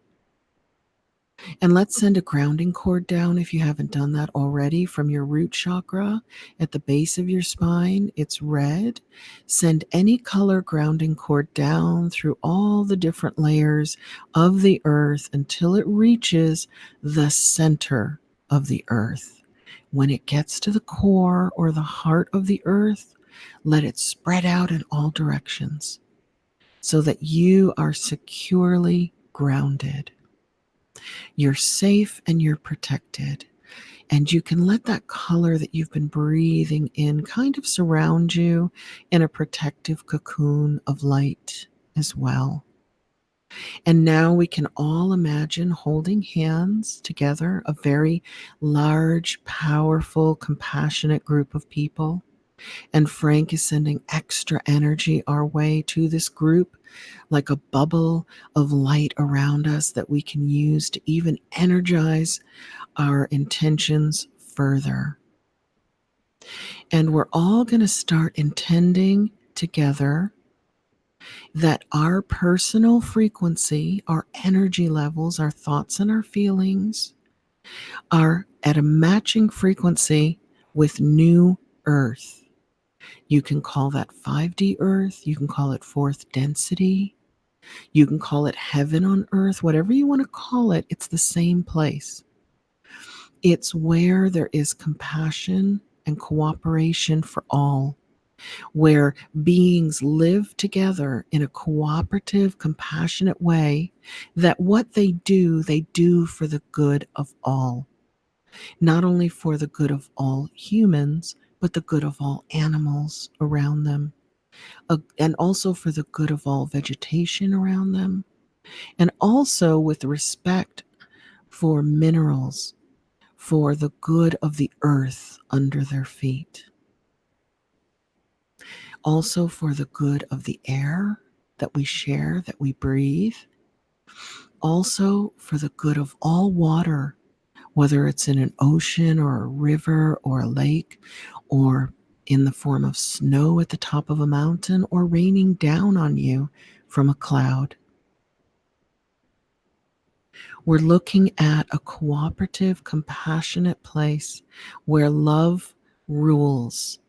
And let's send a grounding cord down, if you haven't done that already, from your root chakra at the base of your spine. It's red. Send any color grounding cord down through all the different layers of the earth until it reaches the center of the earth. When it gets to the core or the heart of the earth, let it spread out in all directions so that you are securely grounded. You're safe and you're protected. And you can let that color that you've been breathing in kind of surround you in a protective cocoon of light as well. And now we can all imagine holding hands together, a very large, powerful, compassionate group of people. And Frank is sending extra energy our way to this group, like a bubble of light around us that we can use to even energize our intentions further. And we're all going to start intending together that our personal frequency, our energy levels, our thoughts and our feelings are at a matching frequency with new Earth. You can call that 5D Earth. You can call it fourth density. You can call it heaven on earth. Whatever you want to call it, it's the same place. It's where there is compassion and cooperation for all, where beings live together in a cooperative, compassionate way, that what they do for the good of all. Not only for the good of all humans, but the good of all animals around them, and also for the good of all vegetation around them, and also with respect for minerals, for the good of the earth under their feet. Also for the good of the air that we share, that we breathe. Also for the good of all water, whether it's in an ocean or a river or a lake, or in the form of snow at the top of a mountain, or raining down on you from a cloud. We're looking at a cooperative, compassionate place where love rules.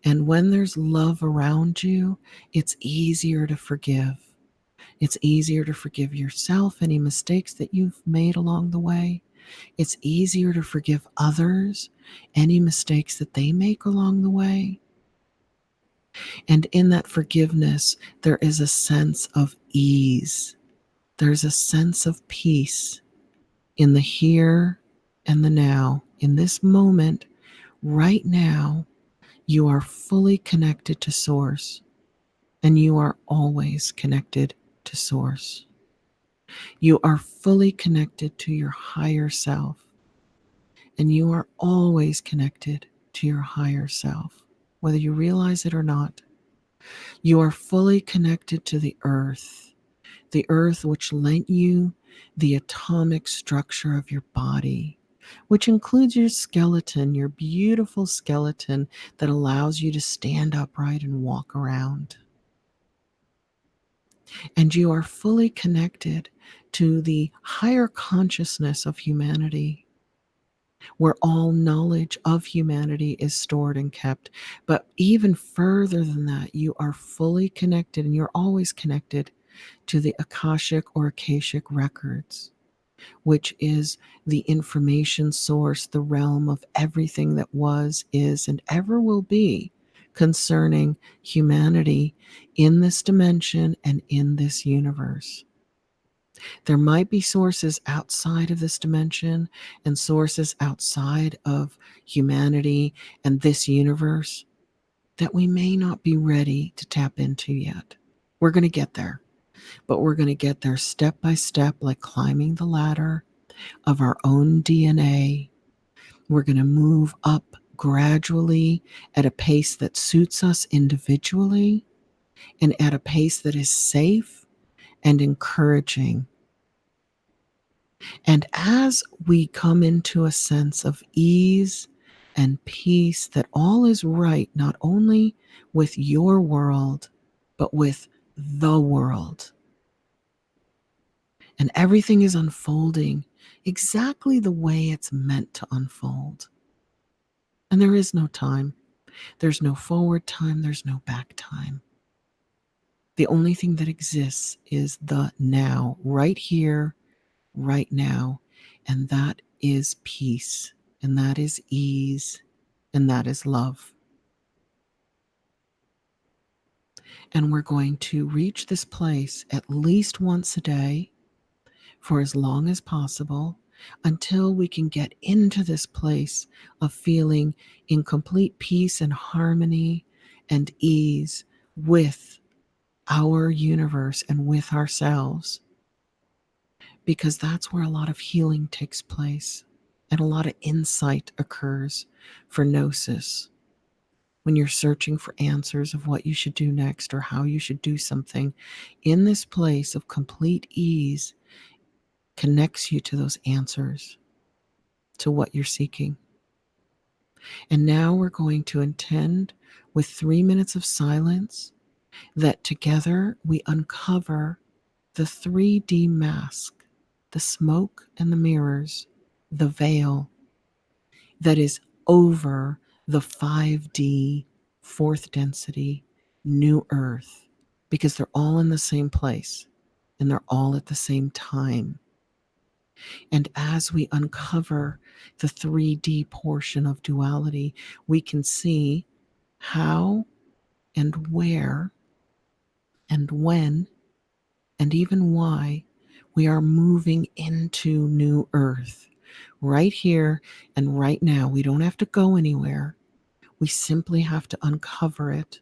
And when there's love around you, it's easier to forgive. It's easier to forgive yourself, any mistakes that you've made along the way. It's easier to forgive others, any mistakes that they make along the way. And in that forgiveness, there is a sense of ease. There's a sense of peace in the here and the now. In this moment, right now, you are fully connected to Source, and you are always connected to Source. You are fully connected to your higher self, and you are always connected to your higher self, whether you realize it or not. You are fully connected to the earth which lent you the atomic structure of your body, which includes your skeleton, your beautiful skeleton that allows you to stand upright and walk around. And you are fully connected to the higher consciousness of humanity, where all knowledge of humanity is stored and kept. But even further than that, you are fully connected, and you're always connected to the Akashic or Akashic records, which is the information source, the realm of everything that was, is, and ever will be concerning humanity in this dimension and in this universe. There might be sources outside of this dimension and sources outside of humanity and this universe that we may not be ready to tap into yet. We're going to get there, but we're going to get there step by step, like climbing the ladder of our own DNA. We're going to move up gradually at a pace that suits us individually and at a pace that is safe and encouraging. And as we come into a sense of ease and peace, that all is right, not only with your world, but with the world. And everything is unfolding exactly the way it's meant to unfold. And there is no time. There's no forward time. There's no back time. The only thing that exists is the now, right here, right now. And that is peace, and that is ease, and that is love. And we're going to reach this place at least once a day for as long as possible. until we can get into this place of feeling in complete peace and harmony and ease with our universe and with ourselves. Because that's where a lot of healing takes place and a lot of insight occurs for gnosis. When you're searching for answers of what you should do next or how you should do something, in this place of complete ease connects you to those answers, to what you're seeking. And now we're going to intend with 3 minutes of silence that together we uncover the 3D mask, the smoke and the mirrors, the veil that is over the 5D, fourth density, new earth, because they're all in the same place and they're all at the same time. And as we uncover the 3D portion of duality, we can see how and where and when and even why we are moving into new earth right here and right now. We don't have to go anywhere. We simply have to uncover it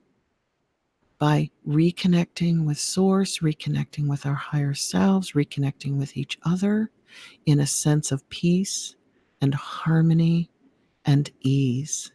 by reconnecting with source, reconnecting with our higher selves, reconnecting with each other in a sense of peace and harmony and ease.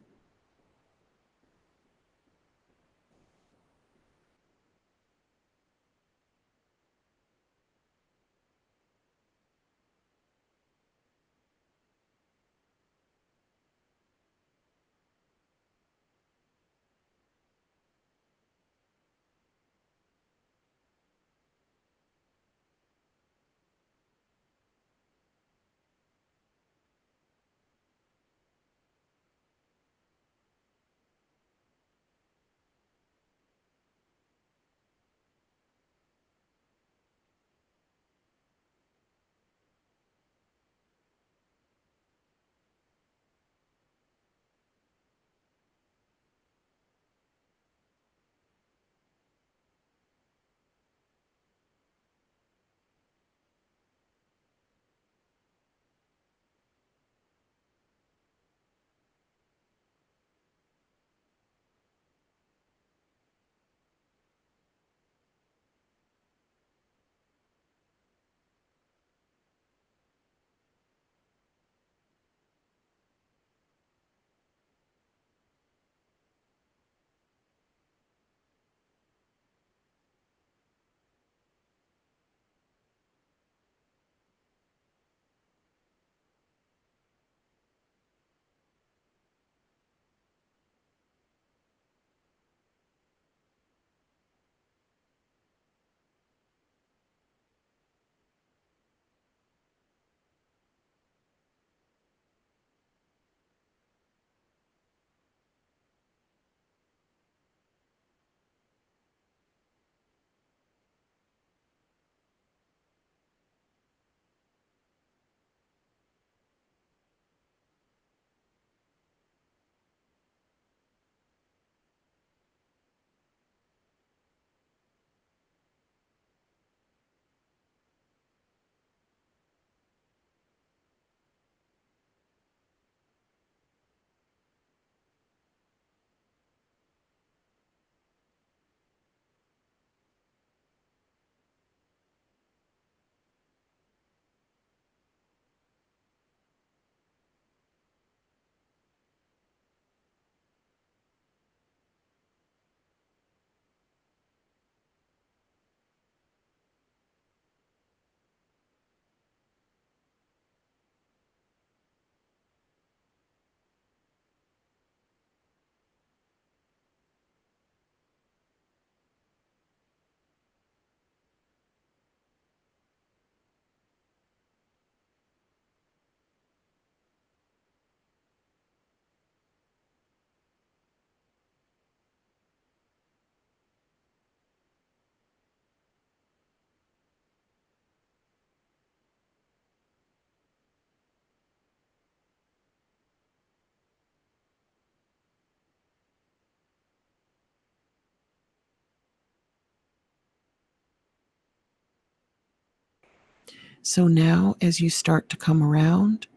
So now, as you start to come around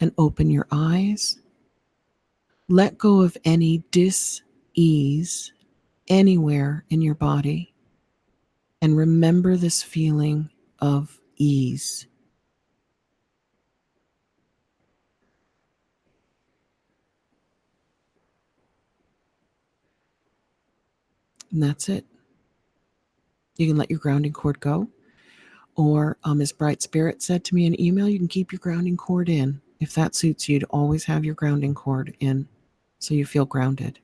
and open your eyes, let go of any dis-ease anywhere in your body and remember this feeling of ease. And that's it. You can let your grounding cord go. Or, as Bright Spirit said to me in email, you can keep your grounding cord in. If that suits you, to always have your grounding cord in so you feel grounded.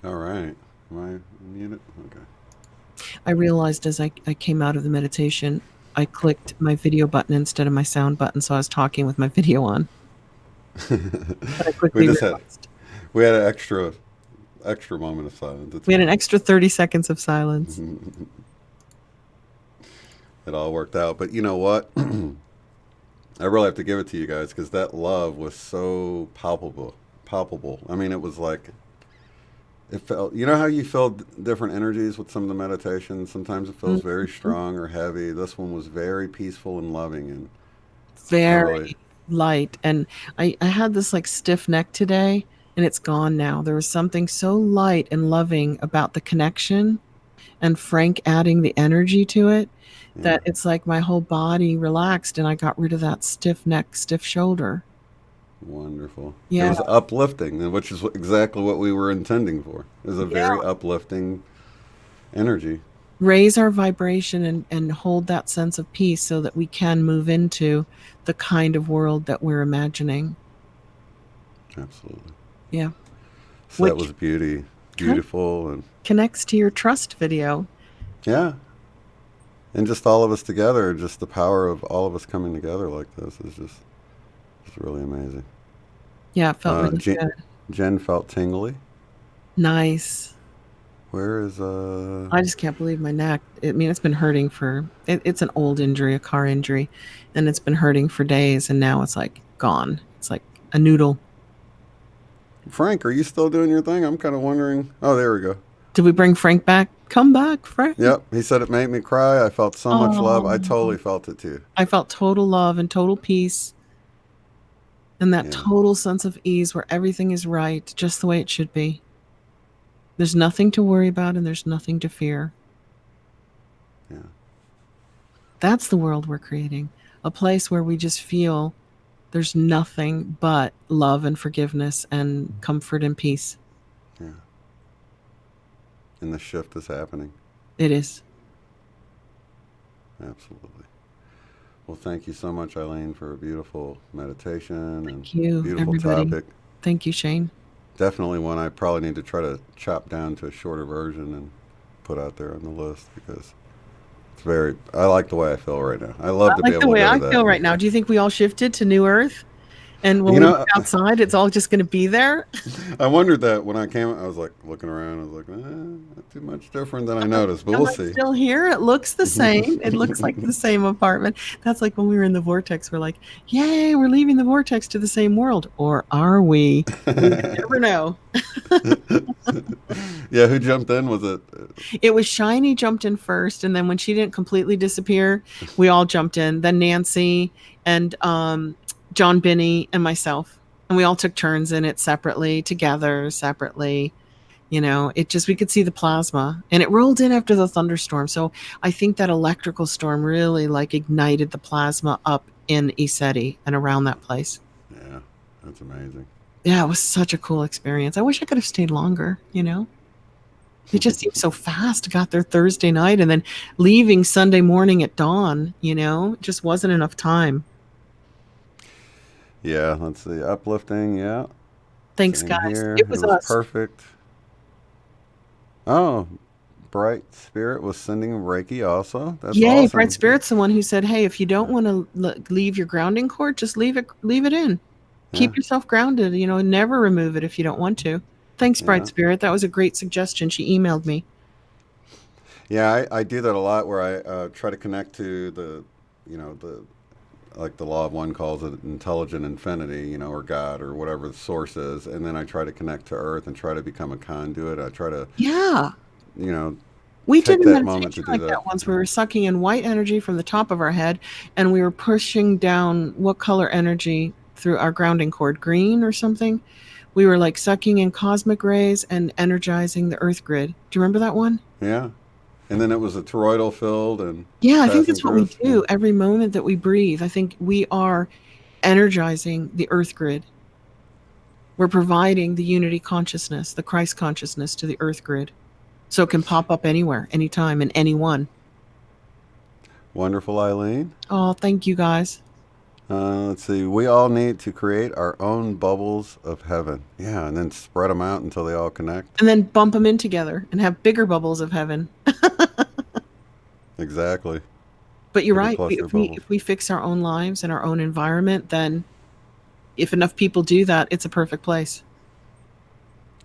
All right. Am I muted? Okay. I realized as I came out of the meditation, I clicked my video button instead of my sound button, so I was talking with my video on. But I we quickly just had realized. we had an extra moment of silence. It's We had an fine. extra 30 seconds of silence. It all worked out. But you know what? I really have to give it to you guys because that love was so palpable. Palpable. I mean, it was like it felt. You know how you feel different energies with some of the meditations. Sometimes it feels very Mhm. strong or heavy. This one was very peaceful and loving, and I really. Very light. And I had this like stiff neck today, and it's gone now. There was something so light and loving about the connection and Frank adding the energy to it Yeah. that it's like my whole body relaxed and I got rid of that stiff neck, stiff shoulder. Wonderful. It Yeah. was uplifting, which is exactly what we were intending for. It was a Yeah. very uplifting energy. Raise our vibration and hold that sense of peace so that we can move into the kind of world that we're imagining. Absolutely. Yeah. So that Which was beautiful, and connects to your trust video. yeah, and just all of us together, just the power of all of us coming together like this is just really amazing. Yeah, it felt really Jen, good. Jen felt tingly. Nice. Where is I just can't believe my neck. I mean, it's been hurting it's an old injury, a car injury, and it's been hurting for days, and now it's like gone. It's like a noodle. Frank? Are you still doing your thing? I'm kind of wondering. Oh, there we go. Did we bring Frank back? Come back, Frank. Yep, he said it made me cry. I felt so much love. I Oh, totally felt it too. I felt total love and total peace and that Yeah, total sense of ease where everything is right, just the way it should be. There's nothing to worry about and there's nothing to fear. yeah, That's the world we're creating. A place where we just feel there's nothing but love and forgiveness and comfort and peace. yeah. And the shift is happening. It is. Absolutely. Well, thank you so much, Eileen, for a beautiful meditation and Thank you, beautiful everybody. topic. Thank you, Shane. Definitely one I probably need to try to chop down to a shorter version and put out there on the list because it's very. I like the way I feel right now. I I love to be like the able to way go to I that. feel right now. Do you think we all shifted to New Earth? And when You we look know, outside, it's all just going to be there? I wondered that when I came. I was like looking around. I was like, not too much different than I noticed, but Am we'll I see. still here? It looks the same. It looks like the same apartment. That's like when we were in the vortex. We're like, yay, we're leaving the vortex to the same world. Or are we? We never know. Yeah, who jumped in? Was it? It was Shiny jumped in first. And then when she didn't completely disappear, we all jumped in. Then Nancy and John Binney and myself. And we all took turns in it separately, together, separately. You know, it just, we could see the plasma and it rolled in after the thunderstorm. So I think that electrical storm really like ignited the plasma up in Isetti and around that place. Yeah, that's amazing. Yeah, it was such a cool experience. I wish I could have stayed longer, you know? It just seemed so fast. Got there Thursday night and then leaving Sunday morning at dawn, you know? It just wasn't enough time. Yeah, let's see. Uplifting. Yeah, Thanks, same guys. here. It It was was us. perfect. Oh, Bright Spirit was sending Reiki also. That's Yay, Bright awesome. Spirit's the one who said, "Hey, if you don't want to leave your grounding cord, just leave it in. Yeah, Keep yourself grounded, you know, never remove it if you don't want to." Thanks, Bright yeah. Spirit. That was a great suggestion. She emailed me. Yeah, I do that a lot where I try to connect to the like the law of one calls it intelligent infinity, or God or whatever the source is. And then I try to connect to earth and try to become a conduit. I try to, Yeah. you know, We did take a that moment to meditation do like that. that once. We were sucking in white energy from the top of our head, and we were pushing down what color energy through our grounding cord, green or something. We were like sucking in cosmic rays and energizing the earth grid. Do you remember that one? Yeah. And then it was a toroidal filled and Yeah, I think passing that's what we through us. Yeah. do every moment that we breathe. I think we are energizing the earth grid. We're providing the unity consciousness, the Christ consciousness to the earth grid. So it can pop up anywhere, anytime, and anyone. Wonderful, Eileen. Oh, thank you guys. Let's see. We all need to create our own bubbles of heaven. Yeah, and then spread them out until they all connect. And then bump them in together and have bigger bubbles of heaven. Exactly. But you're Bigger right. cluster bubbles. If we fix our own lives and our own environment, then if enough people do that, it's a perfect place.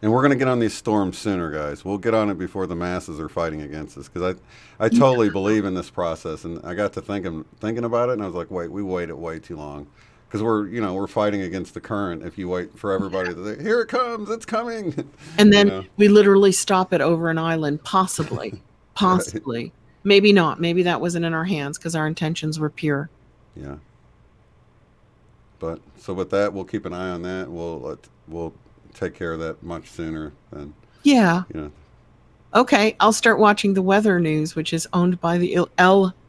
And we're going to get on these storms sooner, guys. We'll get on it before the masses are fighting against us. Because I totally believe in this process. And I got to thinking about it, and I was like, wait, we waited way too long. Because we're fighting against the current. If you wait for everybody to say, here it comes, it's coming. And then we literally stop it over an island, possibly. Right. Maybe not. Maybe that wasn't in our hands because our intentions were pure. Yeah. But so with that, we'll keep an eye on that. We'll take care of that much sooner than Yeah. you know. Okay. I'll start watching the weather news, which is owned by the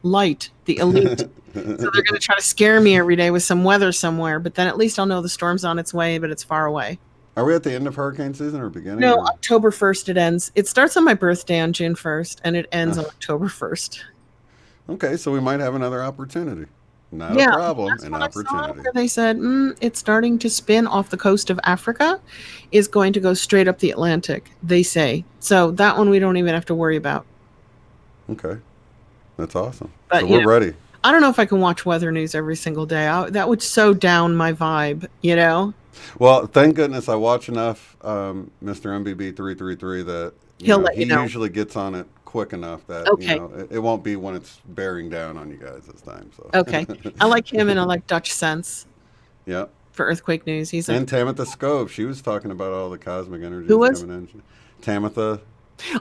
Light, the elite. So they're going to try to scare me every day with some weather somewhere, but then at least I'll know the storm's on its way, but it's far away. Are we at the end of hurricane season or beginning? No, or? October 1st it ends. It starts on my birthday on June 1st, and it ends on October 1st. Okay, so we might have another opportunity. Not Yeah, a problem, that's an what I saw opportunity. after they said it's starting to spin off the coast of Africa, is going to go straight up the Atlantic, they say. So that one we don't even have to worry about. Okay, that's awesome. But, So we're ready. I don't know if I can watch weather news every single day. That would so down my vibe, Well, thank goodness I watch enough Mr. MBB 333 that He'll let he you know. usually gets on it quick enough that Okay. it won't be when it's bearing down on you guys this time. So Okay. I like him, and I like Dutch Sense yeah. for earthquake news. He's And Tamitha Scove, she was talking about all the cosmic energies Who was? coming in. Tamitha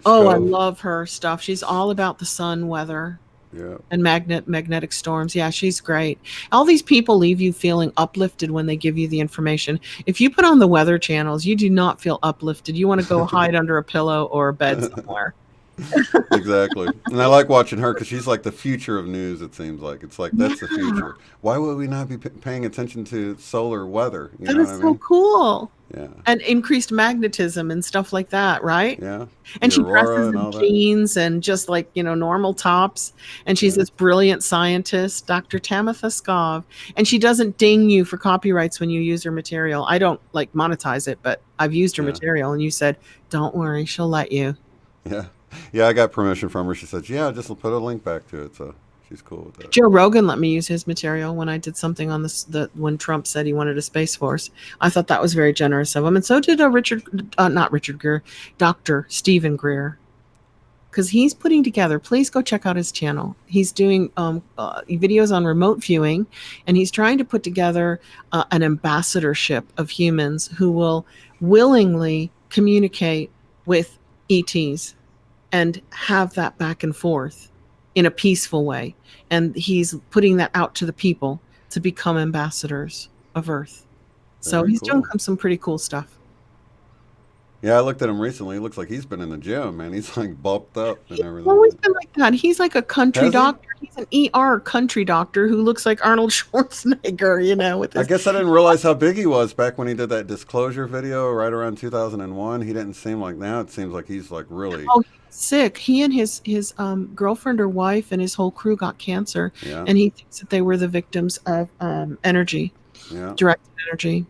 Oh, I Scove. love her stuff. She's all about the sun, weather, Yeah. and magnetic storms. Yeah, she's great. All these people leave you feeling uplifted when they give you the information. If you put on the weather channels, you do not feel uplifted. You want to go hide under a pillow or a bed somewhere. Exactly. And I like watching her because she's like the future of news, it seems like. It's like, that's the Yeah. future. Why would we not be paying attention to solar weather? You That know is what I so mean? cool. Yeah. And increased magnetism and stuff like that, right? Yeah. And The she aurora dresses and in all that. jeans and just like, normal tops. And she's Yeah. this brilliant scientist, Dr. Tamitha Skov. And she doesn't ding you for copyrights when you use her material. I don't like monetize it, but I've used her Yeah. material. And you said, don't worry, she'll let you. Yeah. Yeah, I got permission from her. She said, yeah, just put a link back to it. So she's cool with that. Joe Rogan let me use his material when I did something on when Trump said he wanted a space force. I thought that was very generous of him. And so did not Richard Greer, Dr. Stephen Greer. Because he's putting together, please go check out his channel. He's doing videos on remote viewing, and he's trying to put together an ambassadorship of humans who will willingly communicate with ETs and have that back and forth in a peaceful way. And he's putting that out to the people to become ambassadors of Earth. So Very he's doing cool. some pretty cool stuff. Yeah, I looked at him recently. He looks like he's been in the gym, man. He's like bulked up and He's everything. always been like that. He's like a country Has he? doctor. He's an ER country doctor who looks like Arnold Schwarzenegger, with I his guess I didn't realize how big he was back when he did that disclosure video right around 2001. He didn't seem like now. It seems like he's like really. oh, he's sick. He and his girlfriend or wife and his whole crew got cancer, Yeah. and he thinks that they were the victims of energy, Yeah. directed energy.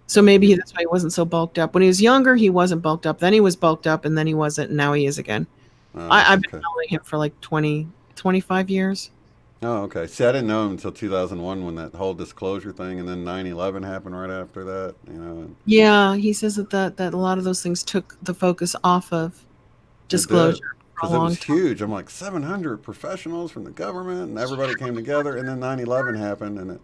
So maybe that's why he wasn't so bulked up. When he was younger, he wasn't bulked up. Then he was bulked up, and then he wasn't, and now he is again. I've been Okay. following him for like 20, 25 years. Oh, okay. See, I didn't know him until 2001 when that whole disclosure thing, and then 9/11 happened right after that. And Yeah, he says that a lot of those things took the focus off of disclosure for a because it long was time. huge. I'm like 700 professionals from the government, and everybody came together, and then 9/11 happened, and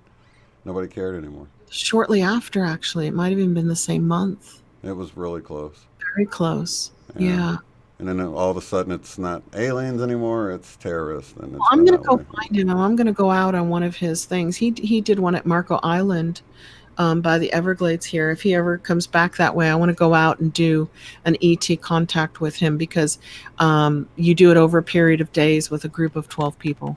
nobody cared anymore. Shortly after, actually, it might have even been the same month. It was really close. Very close. Yeah. Yeah. And then all of a sudden it's not aliens anymore, it's terrorists, and Well, it's I'm been gonna that go way. find him. I'm gonna go out on one of his things. He did one at Marco Island, by the Everglades here. If he ever comes back that way, I want to go out and do an ET contact with him because you do it over a period of days with a group of 12 people.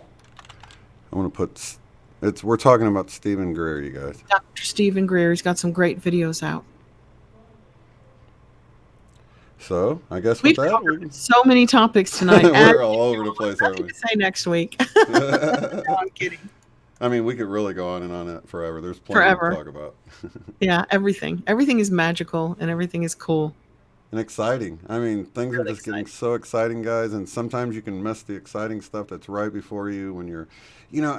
I want to put it's we're talking about Stephen Greer, you guys. Dr. Stephen Greer, he's got some great videos out. So I guess with We've that covered so many topics tonight. As we're all over usual, the place, nothing aren't to say next week. we? No, I'm kidding. I mean, we could really go on and on it forever. There's plenty to Forever. talk about. Yeah, everything. Everything is magical and everything is cool. And exciting. I mean, things are Really just getting exciting. so exciting, guys. And sometimes you can miss the exciting stuff that's right before you when you're, you know,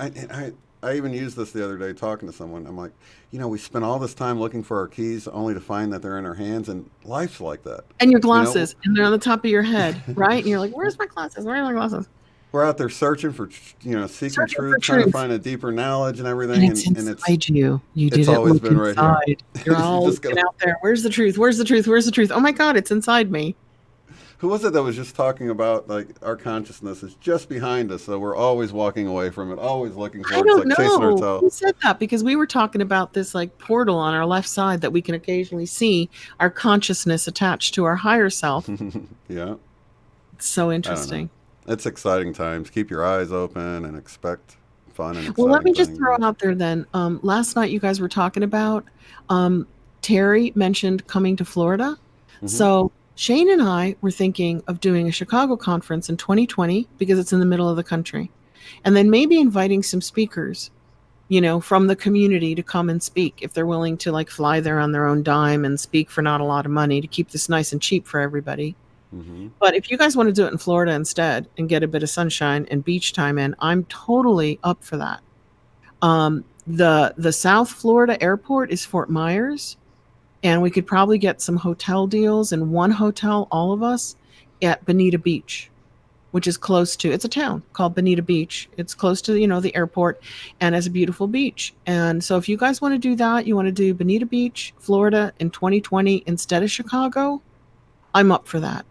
I even used this the other day talking to someone. I'm like, we spend all this time looking for our keys only to find that they're in our hands, and life's like that. And your You know, glasses, and they're on the top of your head, right? And you're like, "Where's my glasses? Where are my glasses?" we're out there searching for, seeking Searching for truth, trying to truth, find a deeper knowledge and and everything, it's and inside you. You it's didn't always look been right here. inside. You're You all just looking gotta. out there. Where's the truth? Where's the truth? Where's the truth? Oh my God, it's inside me. Who was it that was just talking about like our consciousness is just behind us, so we're always walking away from it, always looking I for it. It's don't like chasing our know tail. who said that because we were talking about this like portal on our left side that we can occasionally see our consciousness attached to our higher self. Yeah, It's so I don't know. interesting. It's exciting times. Keep your eyes open and expect fun and Well, let exciting me just things, throw guys. it out there then. Last night you guys were talking about um, Terry mentioned coming to Florida. Hmm. So Shane and I were thinking of doing a Chicago conference in 2020 because it's in the middle of the country. And then maybe inviting some speakers, from the community to come and speak if they're willing to like fly there on their own dime and speak for not a lot of money to keep this nice and cheap for everybody. Hmm. But if you guys want to do it in Florida instead and get a bit of sunshine and beach time in, I'm totally up for that. The South Florida airport is Fort Myers, and we could probably get some hotel deals in one hotel, all of us, at Bonita Beach, which is close to, it's a town called Bonita Beach. It's close to, the airport and has a beautiful beach. And so if you guys want to do that, you want to do Bonita Beach, Florida in 2020 instead of Chicago, I'm up for that.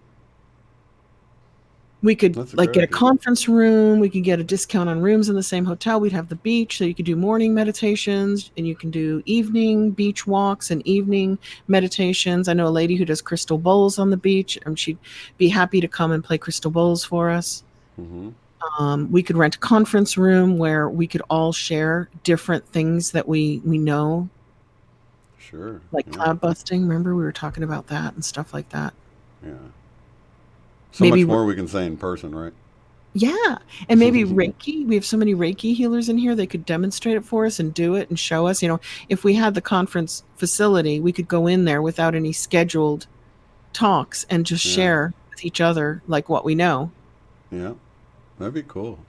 We could That's a like great get a idea. conference room. We could get a discount on rooms in the same hotel. We'd have the beach, so you could do morning meditations and you can do evening beach walks and evening meditations. I know a lady who does crystal bowls on the beach, and she'd be happy to come and play crystal bowls for us. Hmm. We could rent a conference room where we could all share different things that we know, Sure. like Yeah. cloud busting. Remember, we were talking about that and stuff like that. Yeah. So Maybe much more we can say in person, right? Yeah. And maybe Reiki. We have so many Reiki healers in here. They could demonstrate it for us and do it and show us. If we had the conference facility, we could go in there without any scheduled talks and just Yeah. share with each other like what we know. Yeah. That'd be cool.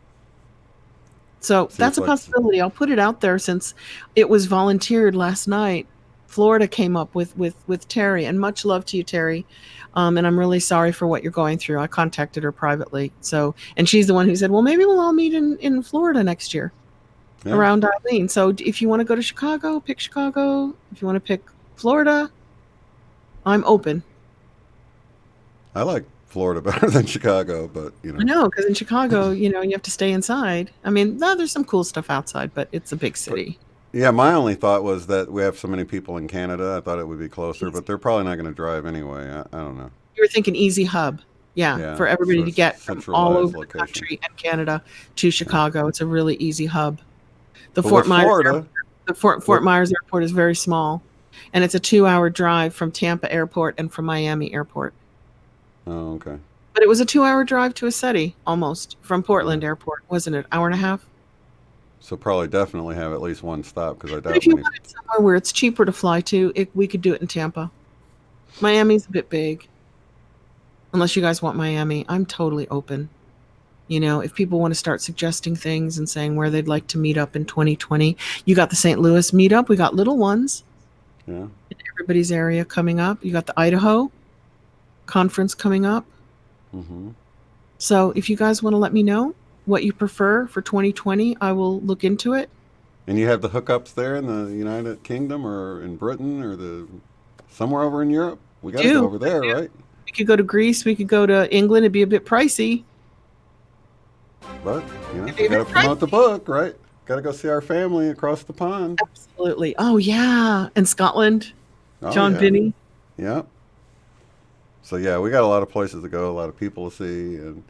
So See that's if a like. possibility. I'll put it out there since it was volunteered last night. Florida came up with Terry, and much love to you, Terry. And I'm really sorry for what you're going through. I contacted her privately. And she's the one who said, well, maybe we'll all meet in Florida next year Yeah. around Eileen. So if you want to go to Chicago, pick Chicago. If you want to pick Florida, I'm open. I like Florida better than Chicago, but I know, because in Chicago, you have to stay inside. I mean, no, there's some cool stuff outside, but it's a big but city. yeah, my only thought was that we have so many people in Canada. I thought it would be closer, but Easy. they're probably not going to drive anyway. I don't know. You were thinking easy hub. Yeah, Yeah, for everybody so to it's get from all centralized over the location. country and Canada to Yeah. Chicago. It's a really easy hub. The But with Fort Myers Florida, airport, the Fort what? Myers airport is very small, and it's a 2-hour drive from Tampa Airport and from Miami Airport. Oh, okay. But it was a 2-hour drive to a city almost from Yeah. Portland Airport, wasn't it? Hour and a half. So probably definitely have at least one stop because I But doubt if you many. wanted somewhere where it's cheaper to fly to, we could do it in Tampa. Miami's a bit big. Unless you guys want Miami, I'm totally open. If people want to start suggesting things and saying where they'd like to meet up in 2020, you got the St. Louis meetup. We got little ones Yeah. in everybody's area coming up. You got the Idaho conference coming up. Hmm. So if you guys want to let me know what you prefer for 2020, I will look into it. And you have the hookups there in the United Kingdom or in Britain or the somewhere over in Europe. We got to go Do over there, right? We could go to Greece. We could go to England. It'd be a bit pricey. But, It'd be we a got to bit promote the pricey. book, right? Got to go see our family across the pond. Absolutely. Oh, yeah. And Scotland. Oh, John yeah. Binney. Yeah. So, yeah, we got a lot of places to go, a lot of people to see. And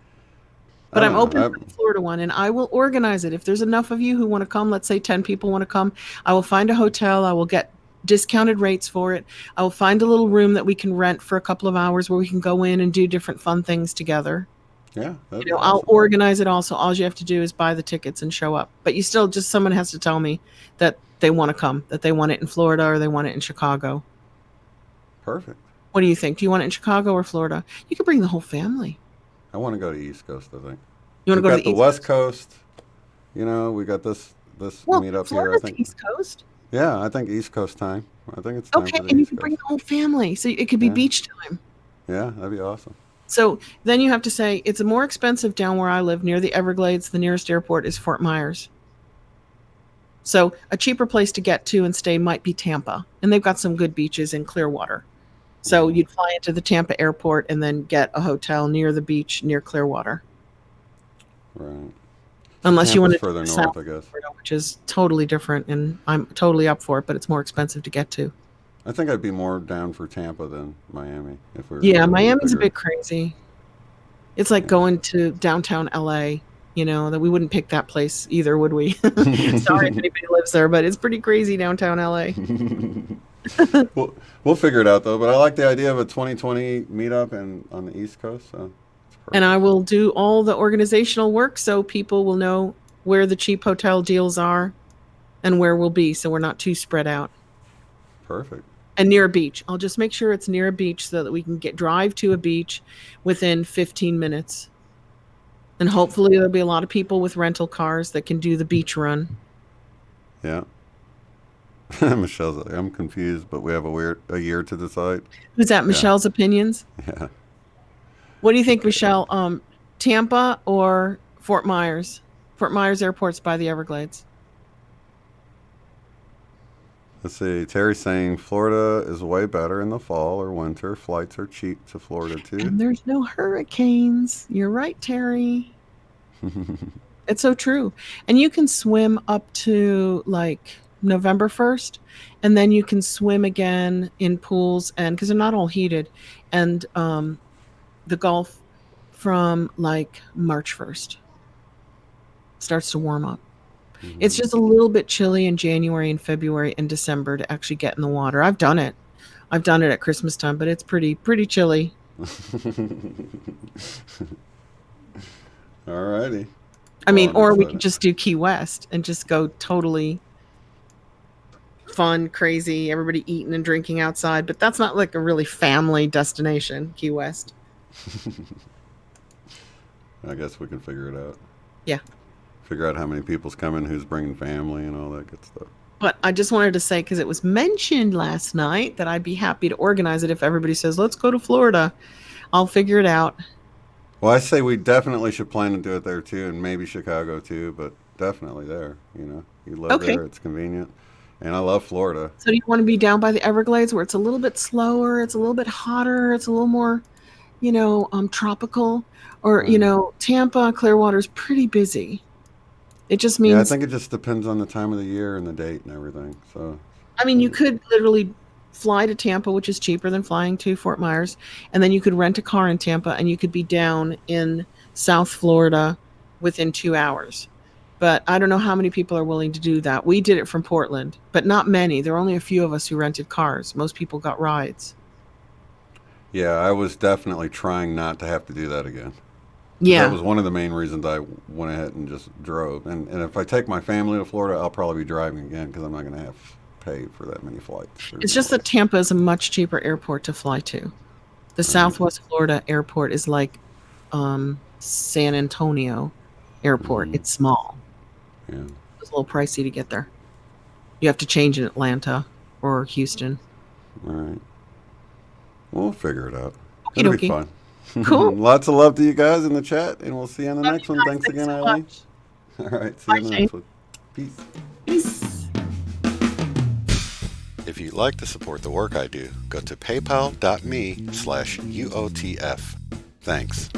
I But I'm don't open know. for the Florida one, and I will organize it. If there's enough of you who want to come, let's say 10 people want to come, I will find a hotel. I will get discounted rates for it. I will find a little room that we can rent for a couple of hours where we can go in and do different fun things together. Yeah, that'd You be know, I'll awesome. organize it also. All you have to do is buy the tickets and show up. But you still just someone has to tell me that they want to come, that they want it in Florida or they want it in Chicago. Perfect. What do you think? Do you want it in Chicago or Florida? You could bring the whole family. I want to go to East Coast, I think. You want to We've go to got the the East West Coast? Coast. We got this Well, meetup here. I Florida's think. the East Coast. Yeah, I think East Coast time. I think it's time Okay, for the and you East can bring Coast. the whole family. So it could be Yeah, beach time. yeah, that'd be awesome. So then you have to say it's more expensive down where I live near the Everglades. The nearest airport is Fort Myers. So a cheaper place to get to and stay might be Tampa. And they've got some good beaches in Clearwater. So Hmm. you'd fly into the Tampa airport and then get a hotel near the beach near Clearwater. Right. So Unless you want Tampa's to do further the north, South I guess. Florida, which is totally different. And I'm totally up for it, but it's more expensive to get to. I think I'd be more down for Tampa than Miami if we were going to Yeah, go Miami's a bigger. bit crazy. It's like Yeah. going to downtown LA, that we wouldn't pick that place either, would we? Sorry if anybody lives there, but it's pretty crazy downtown LA. we'll figure it out though. But I like the idea of a 2020 meetup and on the East Coast, so it's And I perfect. will do all the organizational work so people will know where the cheap hotel deals are and where we'll be so we're not too spread out. Perfect. And near a beach. I'll just make sure it's near a beach so that we can drive to a beach within 15 minutes. And hopefully there'll be a lot of people with rental cars that can do the beach run. Yeah. Michelle's like, I'm confused, but we have a year to decide. Who's that? Yeah. Michelle's opinions? Yeah. What do you think, Michelle? Tampa or Fort Myers? Fort Myers Airport's by the Everglades. Let's see. Terry's saying Florida is way better in the fall or winter. Flights are cheap to Florida too. And there's no hurricanes. You're right, Terry. It's so true. And you can swim up to like November 1st, and then you can swim again in pools, and because they're not all heated, and the Gulf from like March 1st starts to warm up. It's Hmm. just a little bit chilly in January and February and December to actually get in the water. I've done it. I've done it at Christmas time, but it's pretty chilly. Alrighty. I Well, mean, I'm or we could excited. just do Key West and just go totally fun, crazy, everybody eating and drinking outside, but that's not like a really family destination, Key West. I guess we can figure it out. Yeah. Figure out how many people's coming, who's bringing family, and all that good stuff. But I just wanted to say, because it was mentioned last night, that I'd be happy to organize it if everybody says, let's go to Florida. I'll figure it out. Well, I say we definitely should plan to do it there too, and maybe Chicago too, but definitely there. You live Okay. there, it's convenient, and I love Florida. So do you want to be down by the Everglades where it's a little bit slower, it's a little bit hotter, it's a little more, tropical? Or, Right. Tampa, Clearwater's pretty busy. It just Yeah, I means, think it just depends on the time of the year and the date and everything. So, I mean, you could literally fly to Tampa, which is cheaper than flying to Fort Myers, and then you could rent a car in Tampa and you could be down in South Florida within 2 hours. But I don't know how many people are willing to do that. We did it from Portland, but not many. There were only a few of us who rented cars. Most people got rides. yeah, I was definitely trying not to have to do that again. Because that Yeah. was one of the main reasons I went ahead and just drove. And if I take my family to Florida, I'll probably be driving again because I'm not going to have paid for that many flights. There's It's no just way. that Tampa is a much cheaper airport to fly to. The Right. Southwest Florida airport is like San Antonio airport. Hmm. It's small. Yeah. It's a little pricey to get there. You have to change in Atlanta or Houston. All right. We'll figure it out. Okie It'll be dokie. fun. Cool. Lots of love to you guys in the chat, and we'll see you on the Love next you one. guys. Thanks Thanks again, so Eileen. much. All right. See you Bye, on the Shane. next one. Peace. Peace. If you'd like to support the work I do, go to paypal.me/UOTF. Thanks.